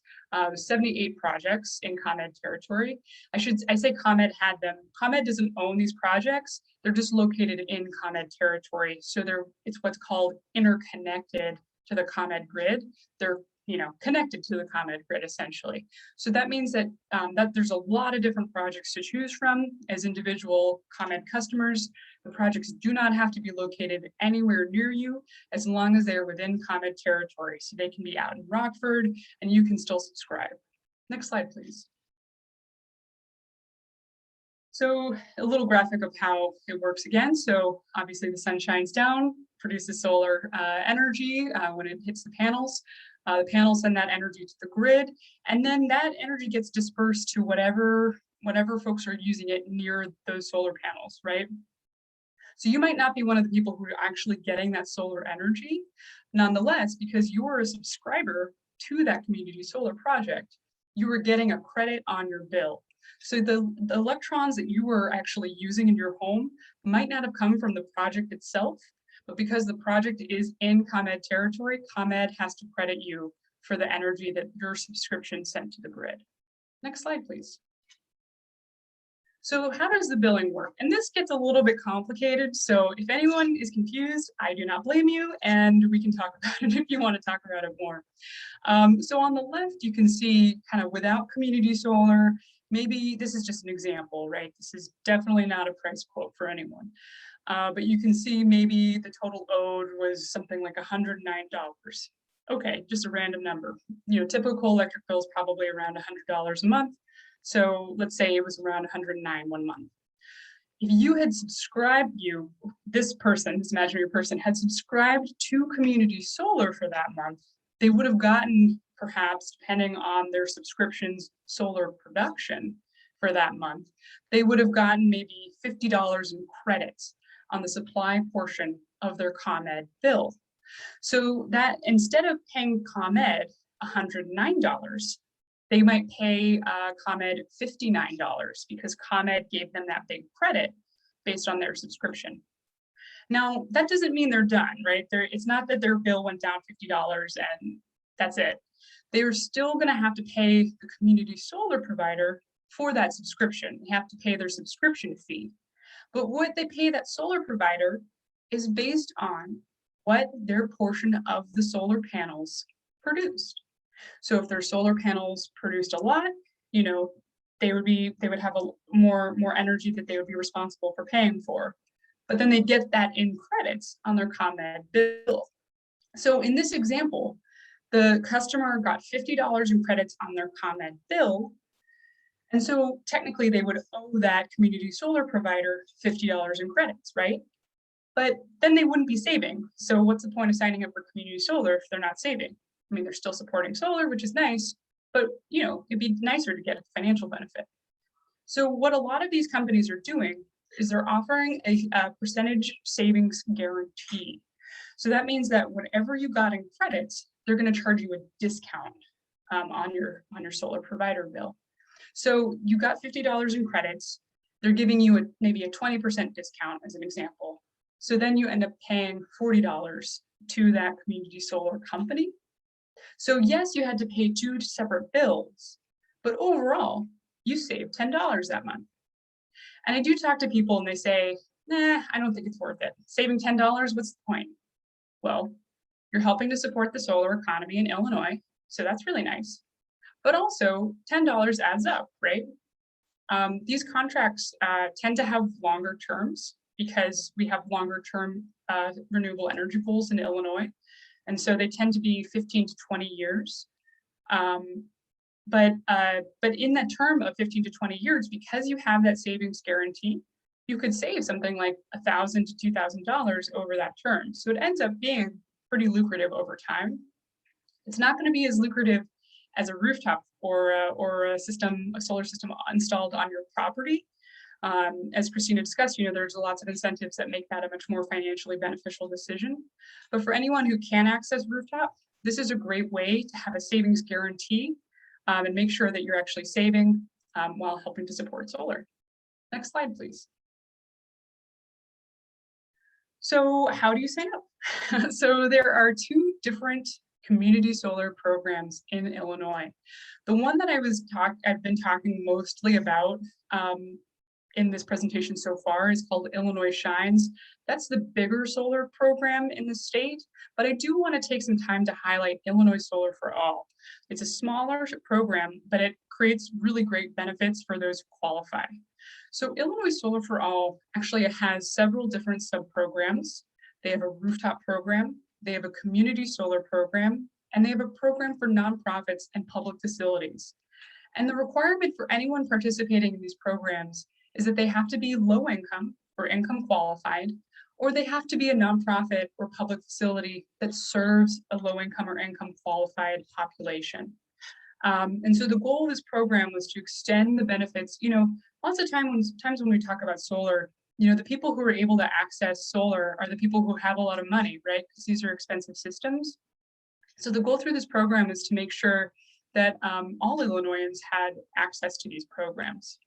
78 projects in ComEd territory. I say ComEd had them. ComEd doesn't own these projects. They're just located in ComEd territory. So it's what's called interconnected to the ComEd grid. They're, you know, connected to the ComEd grid essentially. So that means that, that there's a lot of different projects to choose from as individual ComEd customers. The projects do not have to be located anywhere near you as long as they're within ComEd territory. So they can be out in Rockford and you can still subscribe. Next slide, please. So a little graphic of how it works again. So obviously the sun shines down, produces solar energy when it hits the panels. The panels send that energy to the grid, and then that energy gets dispersed to whatever folks are using it near those solar panels, right? So you might not be one of the people who are actually getting that solar energy. Nonetheless, because you're a subscriber to that community solar project, you are getting a credit on your bill. So the electrons that you were actually using in your home might not have come from the project itself, but because the project is in ComEd territory, ComEd has to credit you for the energy that your subscription sent to the grid. Next slide, please. So how does the billing work? And this gets a little bit complicated. So if anyone is confused, I do not blame you, and we can talk about it if you want to talk about it more. So on the left, you can see kind of without community solar, maybe this is just an example, right? This is definitely not a price quote for anyone. But you can see maybe the total owed was something like $109. Okay, just a random number. You know, typical electric bill is probably around $100 a month. So let's say it was around 109 one month. If you had subscribed, this imaginary person had subscribed to community solar for that month, they would have gotten, perhaps depending on their subscription's solar production for that month, they would have gotten maybe $50 in credits on the supply portion of their ComEd bill. So that instead of paying ComEd $109, they might pay ComEd $59 because ComEd gave them that big credit based on their subscription. Now, that doesn't mean they're done, right? It's not that their bill went down $50 and that's it. They're still gonna have to pay the community solar provider for that subscription. They have to pay their subscription fee. But what they pay that solar provider is based on what their portion of the solar panels produced. So if their solar panels produced a lot, you know, they would have more energy that they would be responsible for paying for. But then they get that in credits on their ComEd bill. So in this example, the customer got $50 in credits on their ComEd bill. And so technically they would owe that community solar provider $50 in credits, right? But then they wouldn't be saving. So what's the point of signing up for community solar if they're not saving? I mean, they're still supporting solar, which is nice, but you know, it'd be nicer to get a financial benefit. So what a lot of these companies are doing is they're offering a percentage savings guarantee. So that means that whatever you got in credits, they're going to charge you a discount on your solar provider bill. So you got $50 in credits. They're giving you maybe a 20% discount as an example. So then you end up paying $40 to that community solar company. So yes, you had to pay 2 separate bills, but overall, you saved $10 that month. And I do talk to people and they say, nah, I don't think it's worth it. Saving $10, what's the point? Well, you're helping to support the solar economy in Illinois, so that's really nice. But also, $10 adds up, right? These contracts tend to have longer terms because we have longer term renewable energy goals in Illinois. And so they tend to be 15 to 20 years. But in that term of 15 to 20 years, because you have that savings guarantee, you could save something like $1,000 to $2,000 over that term. So it ends up being pretty lucrative over time. It's not going to be as lucrative as a rooftop or a solar system installed on your property. As Christina discussed, there's lots of incentives that make that a much more financially beneficial decision. But for anyone who can access rooftop, this is a great way to have a savings guarantee and make sure that you're actually saving while helping to support solar. Next slide, please. So how do you sign up? So there are 2 different community solar programs in Illinois. The one that I've been talking mostly about in this presentation so far is called Illinois Shines. That's the bigger solar program in the state, but I do want to take some time to highlight Illinois Solar for All. It's a smaller program, but it creates really great benefits for those who qualify. So Illinois Solar for All actually has several different sub-programs. They have a rooftop program, they have a community solar program, and they have a program for nonprofits and public facilities. And the requirement for anyone participating in these programs is that they have to be low income or income qualified, or they have to be a nonprofit or public facility that serves a low income or income qualified population. And so the goal of this program was to extend the benefits. Lots of times when we talk about solar, the people who are able to access solar are the people who have a lot of money, right? Because these are expensive systems. So the goal through this program is to make sure that all Illinoisans had access to these programs.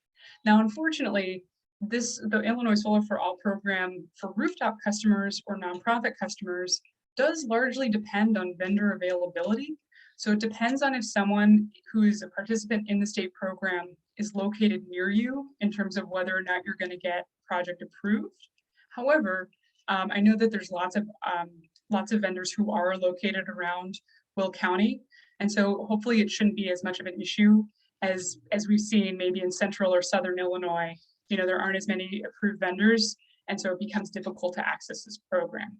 Now, unfortunately, the Illinois Solar for All program for rooftop customers or nonprofit customers does largely depend on vendor availability. So it depends on if someone who is a participant in the state program is located near you in terms of whether or not you're going to get project approved. However, I know that there's lots of vendors who are located around Will County, and so hopefully it shouldn't be as much of an issue as we've seen maybe in central or southern Illinois. There aren't as many approved vendors, and so it becomes difficult to access this program.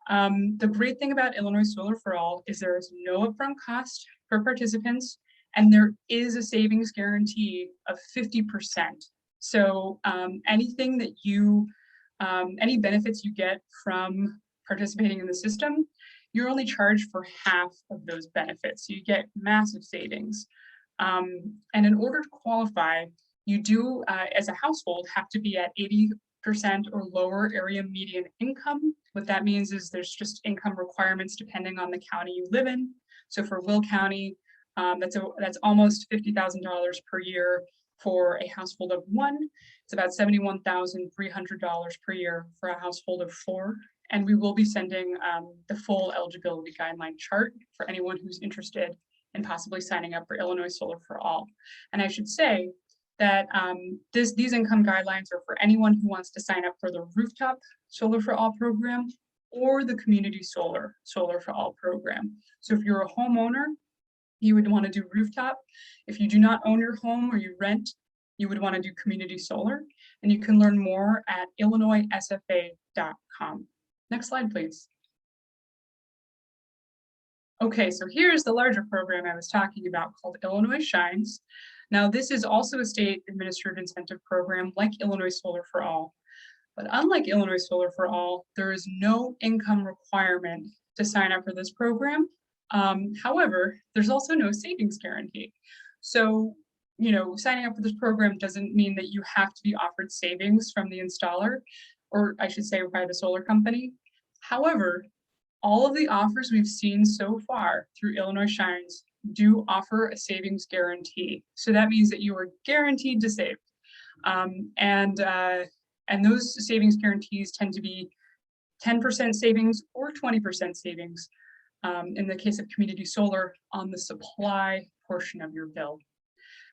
The great thing about Illinois Solar for All is there is no upfront cost for participants, and there is a savings guarantee of 50%. So anything that any benefits you get from participating in the system, you're only charged for half of those benefits. So you get massive savings. And in order to qualify, you do, as a household, have to be at 80% or lower area median income. What that means is there's just income requirements depending on the county you live in. So for Will County, that's almost $50,000 per year for a household of 1. It's about $71,300 per year for a household of 4. And we will be sending the full eligibility guideline chart for anyone who's interested in possibly signing up for Illinois Solar for All. And I should say that these income guidelines are for anyone who wants to sign up for the Rooftop Solar for All program or the Community Solar for All program. So if you're a homeowner, you would want to do Rooftop. If you do not own your home or you rent, you would want to do Community Solar. And you can learn more at illinoissfa.com. Next slide, please. Okay, so here's the larger program I was talking about called Illinois Shines. Now, this is also a state administered incentive program like Illinois Solar for All. But unlike Illinois Solar for All, there is no income requirement to sign up for this program. However, there's also no savings guarantee. So, signing up for this program doesn't mean that you have to be offered savings from the installer, or I should say by the solar company. However, all of the offers we've seen so far through Illinois Shines do offer a savings guarantee. So that means that you are guaranteed to save. And those savings guarantees tend to be 10% savings or 20% savings in the case of community solar on the supply portion of your bill.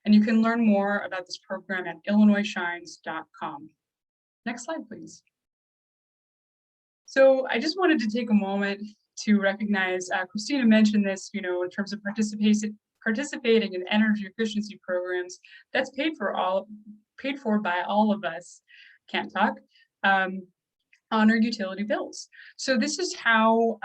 And you can learn more about this program at illinoisshines.com. Next slide, please. So I just wanted to take a moment to recognize, Christina mentioned this, in terms of participating in energy efficiency programs, that's paid for by all of us, can't talk, on our utility bills. So this is how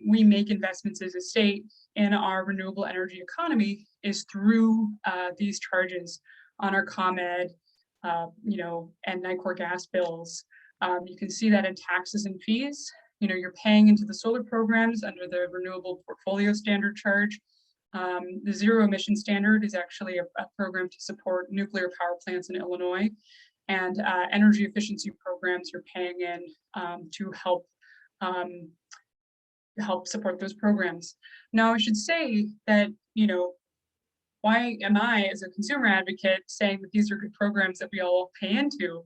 we make investments as a state in our renewable energy economy, is through these charges on our ComEd, and NICOR gas bills. You can see that in taxes and fees. You're paying into the solar programs under the renewable portfolio standard charge. The zero emission standard is actually a program to support nuclear power plants in Illinois, and energy efficiency programs you're paying in to help support those programs. Now, I should say that, why am I, as a consumer advocate, saying that these are good programs that we all pay into?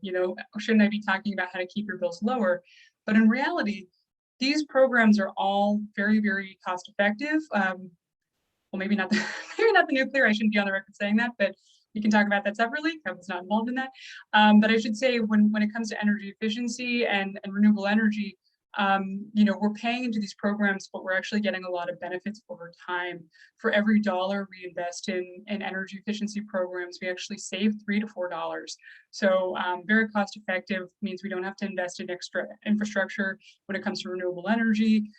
Shouldn't I be talking about how to keep your bills lower? But in reality, these programs are all very, very cost effective. Well, maybe not the nuclear. I shouldn't be on the record saying that, but we can talk about that separately. I was not involved in that. But I should say, when it comes to energy efficiency and renewable energy, we're paying into these programs, but we're actually getting a lot of benefits over time. For every dollar we invest in energy efficiency programs, we actually save $3 to $4. So very cost effective, means we don't have to invest in extra infrastructure when it comes to renewable energy.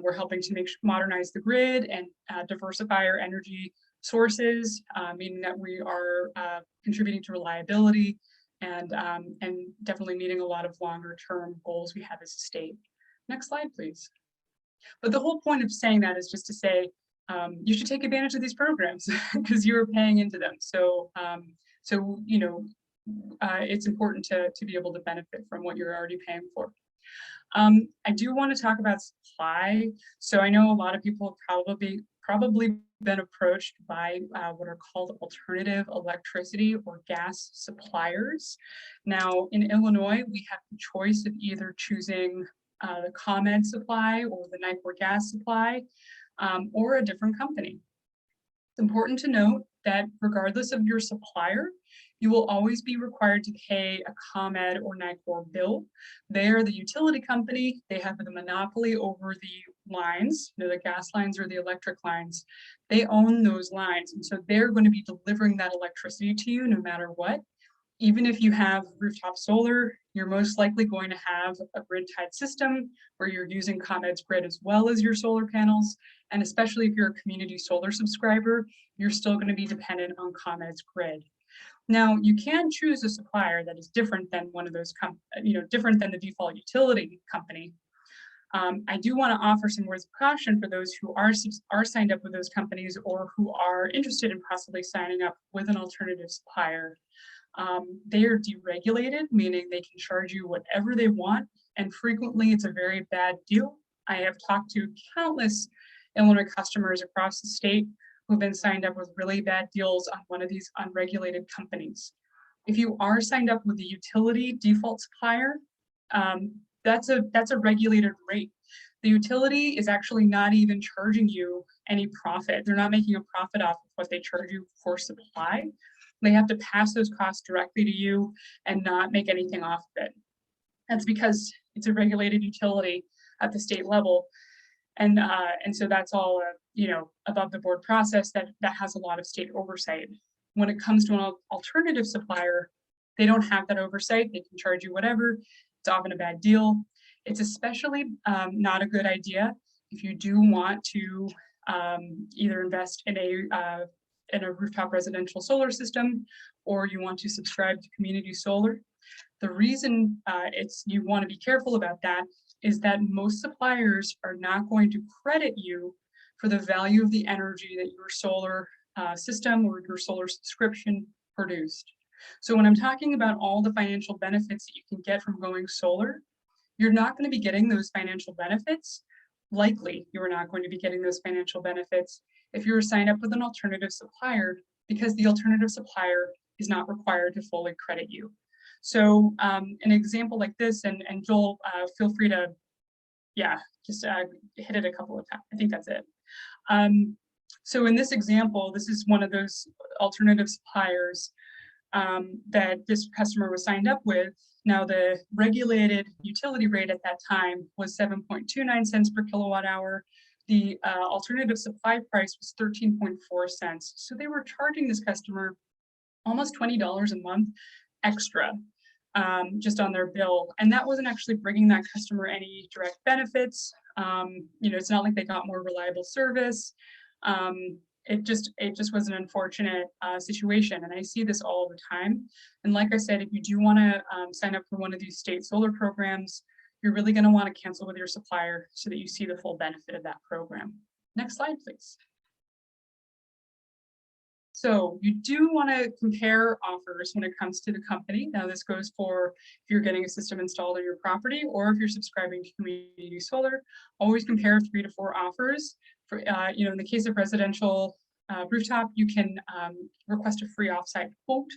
We're helping to modernize the grid and diversify our energy sources, meaning that we are contributing to reliability and definitely meeting a lot of longer term goals we have as a state. Next slide, please. But the whole point of saying that is just to say, you should take advantage of these programs because you're paying into them. So, it's important to be able to benefit from what you're already paying for. I do want to talk about supply. So I know a lot of people have probably been approached by what are called alternative electricity or gas suppliers. Now, in Illinois, we have the choice of either choosing the ComEd supply or the NICOR gas supply, or a different company. It's important to note that regardless of your supplier, you will always be required to pay a ComEd or NICOR bill. They are the utility company. They have the monopoly over the lines, the gas lines or the electric lines. They own those lines. And so they're going to be delivering that electricity to you no matter what. Even if you have rooftop solar, you're most likely going to have a grid-tied system where you're using ComEd's grid as well as your solar panels. And especially if you're a community solar subscriber, you're still going to be dependent on ComEd's grid. Now, you can choose a supplier that is different than one of those, different than the default utility company. I do want to offer some words of caution for those who are signed up with those companies or who are interested in possibly signing up with an alternative supplier. They are deregulated, meaning they can charge you whatever they want, and frequently it's a very bad deal. I have talked to countless Illinois customers across the state who've been signed up with really bad deals on one of these unregulated companies. If you are signed up with the utility default supplier, that's a regulated rate. The utility is actually not even charging you any profit. They're not making a profit off of what they charge you for supply. They have to pass those costs directly to you and not make anything off of it. That's because it's a regulated utility at the state level. And so that's all above the board process that has a lot of state oversight. When it comes to an alternative supplier, they don't have that oversight. They can charge you whatever. It's often a bad deal. It's especially not a good idea if you do want to either invest in a rooftop residential solar system, or you want to subscribe to community solar. The reason you want to be careful about that is that most suppliers are not going to credit you for the value of the energy that your solar system or your solar subscription produced. So when I'm talking about all the financial benefits that you can get from going solar, you're not going to be getting those financial benefits likely you are not going to be getting those financial benefits if you're signed up with an alternative supplier, because the alternative supplier is not required to fully credit you. So an example like this, and Joel, feel free to, just hit it a couple of times. I think that's it. So in this example, this is one of those alternative suppliers that this customer was signed up with. Now, the regulated utility rate at that time was 7.29 cents per kilowatt hour. The alternative supply price was 13.4 cents. So they were charging this customer almost $20 a month extra just on their bill. And that wasn't actually bringing that customer any direct benefits. It's not like they got more reliable service. It just was an unfortunate situation, and I see this all the time. And like I said, if you do want to sign up for one of these state solar programs, you're really going to want to cancel with your supplier so that you see the full benefit of that program. Next slide, please. So you do want to compare offers when it comes to the company. Now this goes for if you're getting a system installed on your property or if you're subscribing to community solar. Always compare 3 to 4 offers. For in the case of residential rooftop, you can request a free offsite quote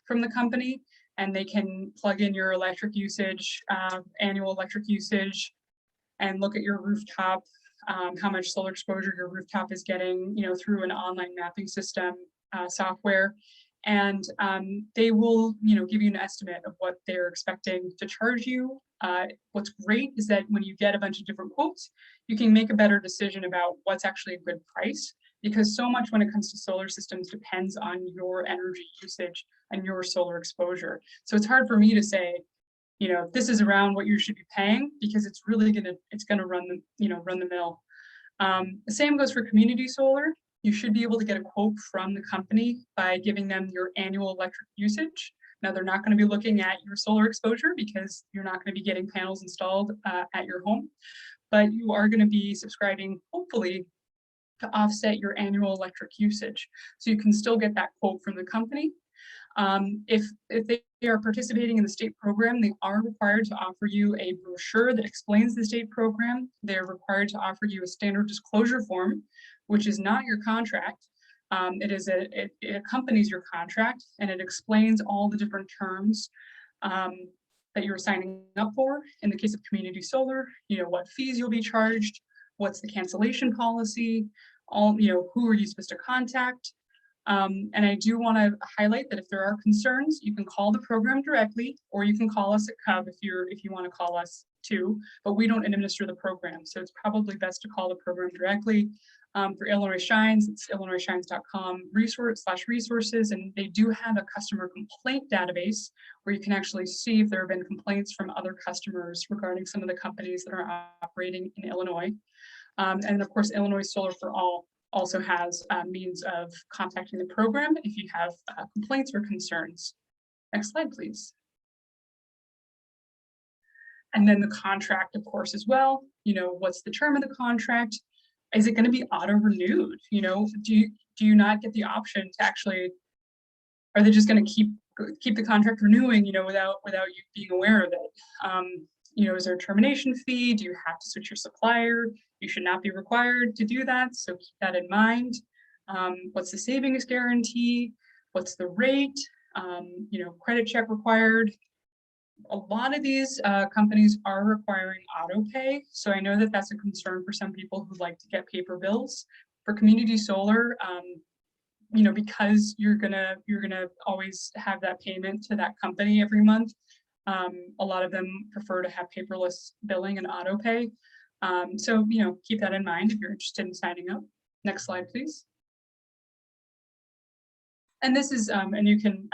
from the company, and they can plug in your electric usage, annual electric usage, and look at your rooftop, how much solar exposure your rooftop is getting, through an online mapping system software. And they will, give you an estimate of what they're expecting to charge you. What's great is that when you get a bunch of different quotes, you can make a better decision about what's actually a good price, because so much when it comes to solar systems depends on your energy usage and your solar exposure. So it's hard for me to say, this is around what you should be paying, because it's really gonna run the mill. The same goes for community solar. You should be able to get a quote from the company by giving them your annual electric usage. Now, they're not going to be looking at your solar exposure because you're not going to be getting panels installed at your home, but you are going to be subscribing, hopefully, to offset your annual electric usage. So you can still get that quote from the company. If they are participating in the state program, they are required to offer you a brochure that explains the state program. They're required to offer you a standard disclosure form, which is not your contract. It accompanies your contract, and it explains all the different terms that you're signing up for. In the case of community solar, what fees you'll be charged, what's the cancellation policy, who are you supposed to contact. And I do want to highlight that if there are concerns, you can call the program directly, or you can call us at CUB if you want to call us too, but we don't administer the program. So it's probably best to call the program directly. For Illinois Shines, it's illinoisshines.com/resources, and they do have a customer complaint database where you can actually see if there have been complaints from other customers regarding some of the companies that are operating in Illinois. And of course, Illinois Solar for All also has a means of contacting the program if you have complaints or concerns. Next slide, please. And then the contract, of course, as well. What's the term of the contract? Is it going to be auto-renewed? Do you not get the option to actually, are they just going to keep the contract renewing, without you being aware of it? Is there a termination fee? Do you have to switch your supplier? You should not be required to do that, so keep that in mind. What's the savings guarantee? What's the rate? Credit check required. A lot of these companies are requiring auto pay, so I know that that's a concern for some people who like to get paper bills. For community solar, because you're gonna always have that payment to that company every month. A lot of them prefer to have paperless billing and auto pay. So keep that in mind if you're interested in signing up. Next slide, please. And this is and you can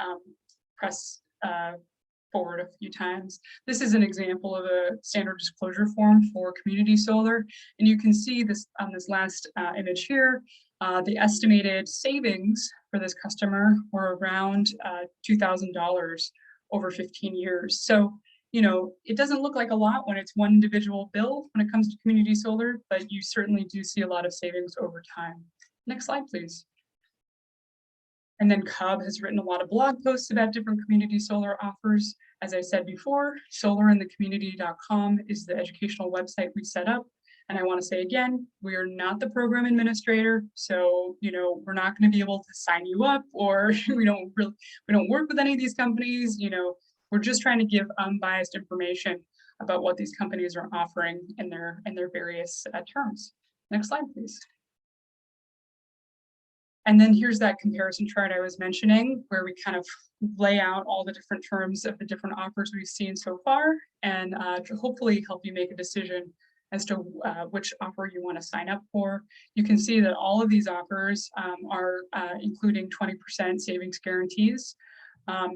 press forward a few times. This is an example of a standard disclosure form for community solar. And you can see this on this last image here, the estimated savings for this customer were around $2,000 over 15 years. So, it doesn't look like a lot when it's one individual bill when it comes to community solar, but you certainly do see a lot of savings over time. Next slide, please. And then CUB has written a lot of blog posts about different community solar offers. As I said before, solarinthecommunity.com is the educational website we set up. And I want to say again, we are not the program administrator, so we're not going to be able to sign you up, or we don't work with any of these companies. We're just trying to give unbiased information about what these companies are offering in their various terms. Next slide, please. And then here's that comparison chart I was mentioning, where we kind of lay out all the different terms of the different offers we've seen so far, and to hopefully help you make a decision as to which offer you want to sign up for. You can see that all of these offers are including 20% savings guarantees.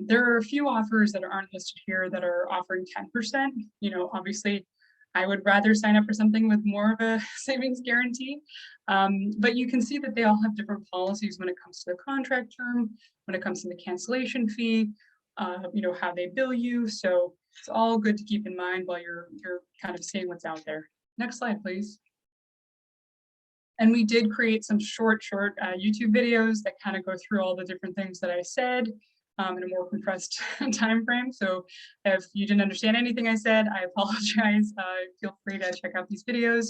There are a few offers that aren't listed here that are offering 10%. Obviously, I would rather sign up for something with more of a savings guarantee. But you can see that they all have different policies when it comes to the contract term, when it comes to the cancellation fee, how they bill you. So it's all good to keep in mind while you're kind of seeing what's out there. Next slide, please. And we did create some short YouTube videos that kind of go through all the different things that I said in a more compressed time frame. So if you didn't understand anything I said, I apologize. Feel free to check out these videos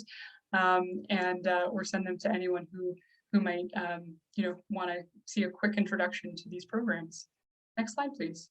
or send them to anyone who might want to see a quick introduction to these programs. Next slide, please.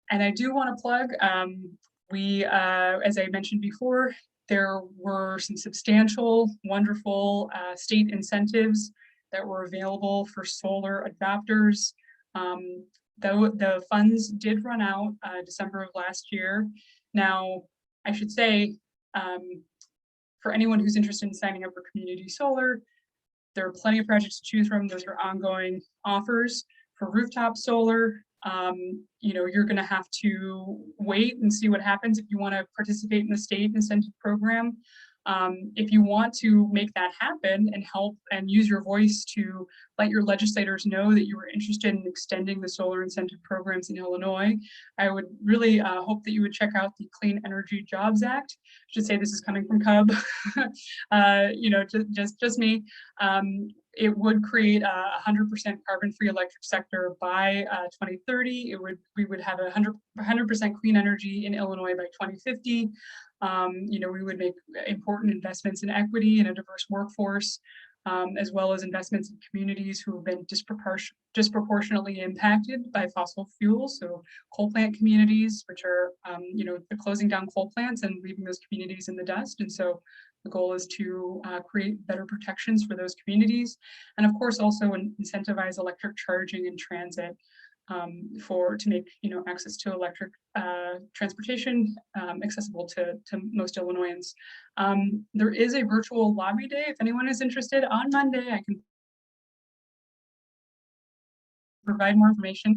And I do want to plug, as I mentioned before, there were some substantial, wonderful state incentives that were available for solar adopters. The funds did run out December of last year. Now, I should say, for anyone who's interested in signing up for community solar, there are plenty of projects to choose from. Those are ongoing offers. For rooftop solar, you're going to have to wait and see what happens if you want to participate in the state incentive program. If you want to make that happen and help and use your voice to let your legislators know that you are interested in extending the solar incentive programs in Illinois, I would really hope that you would check out the Clean Energy Jobs Act. I should say this is coming from Cub, just me. It would create a 100% carbon-free electric sector by 2030. We would have 100% clean energy in Illinois by 2050. We would make important investments in equity and a diverse workforce, as well as investments in communities who have been disproportionately impacted by fossil fuels. So coal plant communities, which are, the closing down coal plants and leaving those communities in the dust. And so the goal is to create better protections for those communities. And of course, also incentivize electric charging and transit to make access to electric transportation accessible to most Illinoisans. There is a virtual lobby day. If anyone is interested, on Monday, I can provide more information,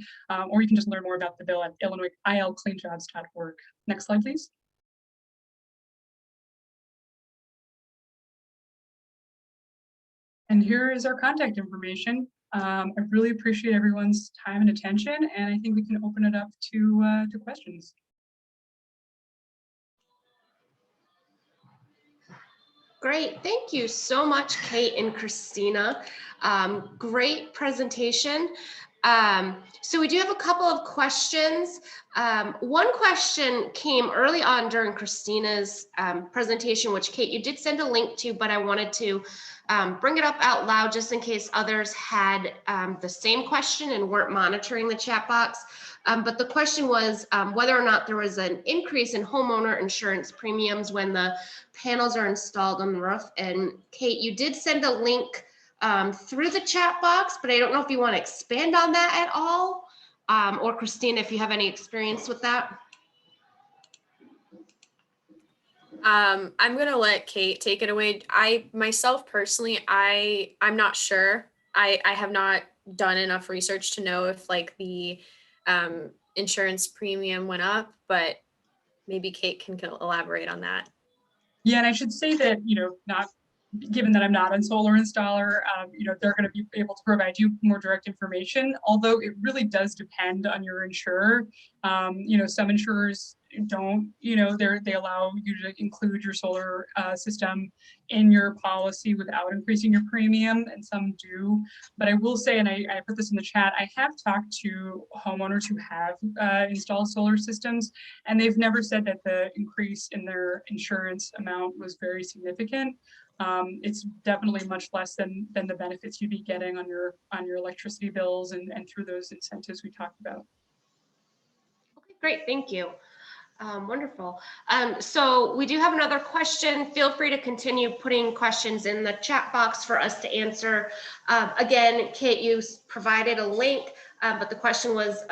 or you can just learn more about the bill at illinoisilcleanjobs.org. Next slide, please. And here is our contact information. I really appreciate everyone's time and attention, and I think we can open it up to questions. Great, thank you so much, Cate and Christina. Great presentation. So we do have a couple of questions. One question came early on during Christina's presentation, which Cate, you did send a link to, but I wanted to bring it up out loud just in case others had the same question and weren't monitoring the chat box. But the question was whether or not there was an increase in homeowner insurance premiums when the panels are installed on the roof. And Cate, you did send a link through the chat box, but I don't know if you want to expand on that at all, or Christina, if you have any experience with that. I'm gonna let Cate take it away. Myself personally, I'm not sure. I have not done enough research to know if like the insurance premium went up, but maybe Cate can elaborate on that. Yeah, and I should say that, not given that I'm not a solar installer, they're going to be able to provide you more direct information, although it really does depend on your insurer. Some insurers don't, they allow you to include your solar system in your policy without increasing your premium, and some do. But I will say, and I put this in the chat, I have talked to homeowners who have installed solar systems, and they've never said that the increase in their insurance amount was very significant. It's definitely much less than the benefits you'd be getting on your electricity bills and through those incentives we talked about. Okay, great, thank you. Wonderful. So we do have another question. Feel free to continue putting questions in the chat box for us to answer. Again, Cate, you provided a link, but the question was,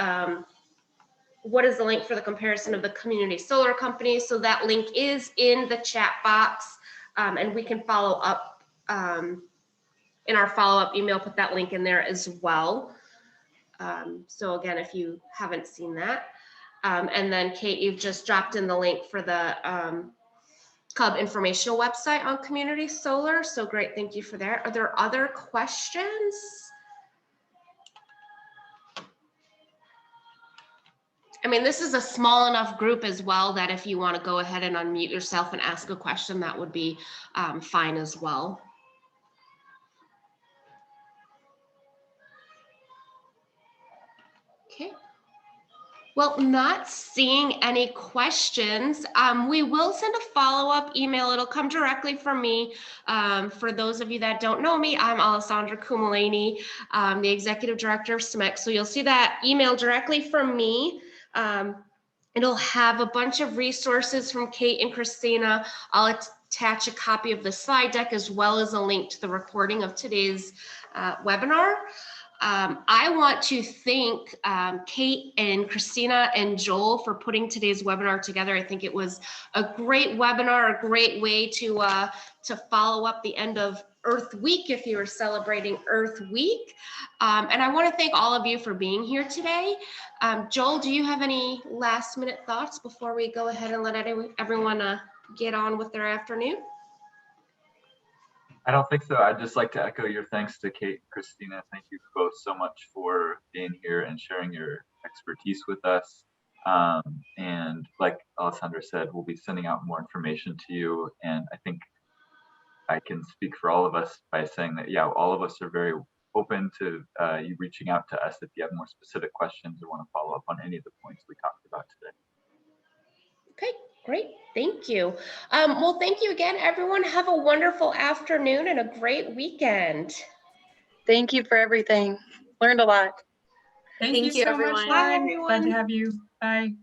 what is the link for the comparison of the community solar companies? So that link is in the chat box, and we can follow up in our follow-up email, put that link in there as well. So again, if you haven't seen that. And then Cate, you've just dropped in the link for the CUB informational website on community solar. So great, thank you for that. Are there other questions? I mean, this is a small enough group as well that if you want to go ahead and unmute yourself and ask a question, that would be fine as well. Okay. Well, not seeing any questions, we will send a follow-up email. It'll come directly from me. For those of you that don't know me, I'm Alessandra Kumalani, the Executive Director of SMHEC. So you'll see that email directly from me. It'll have a bunch of resources from Cate and Christina. I'll attach a copy of the slide deck as well as a link to the recording of today's webinar. I want to thank Cate and Christina and Joel for putting today's webinar together. I think it was a great webinar, a great way to follow up the end of Earth Week if you were celebrating Earth Week. And I want to thank all of you for being here today. Joel, do you have any last minute thoughts before we go ahead and let everyone get on with their afternoon? I don't think so. I'd just like to echo your thanks to Cate and Christina. Thank you both so much for being here and sharing your expertise with us. And like Alessandra said, we'll be sending out more information to you. And I think I can speak for all of us by saying that, yeah, all of us are very open to you reaching out to us if you have more specific questions or want to follow up on any of the points we talked about today. Okay, great. Thank you. Well, thank you again, everyone. Have a wonderful afternoon and a great weekend. Thank you for everything. Learned a lot. Thank you so everyone. much. Bye, Lauren. everyone. Glad to have you. Bye.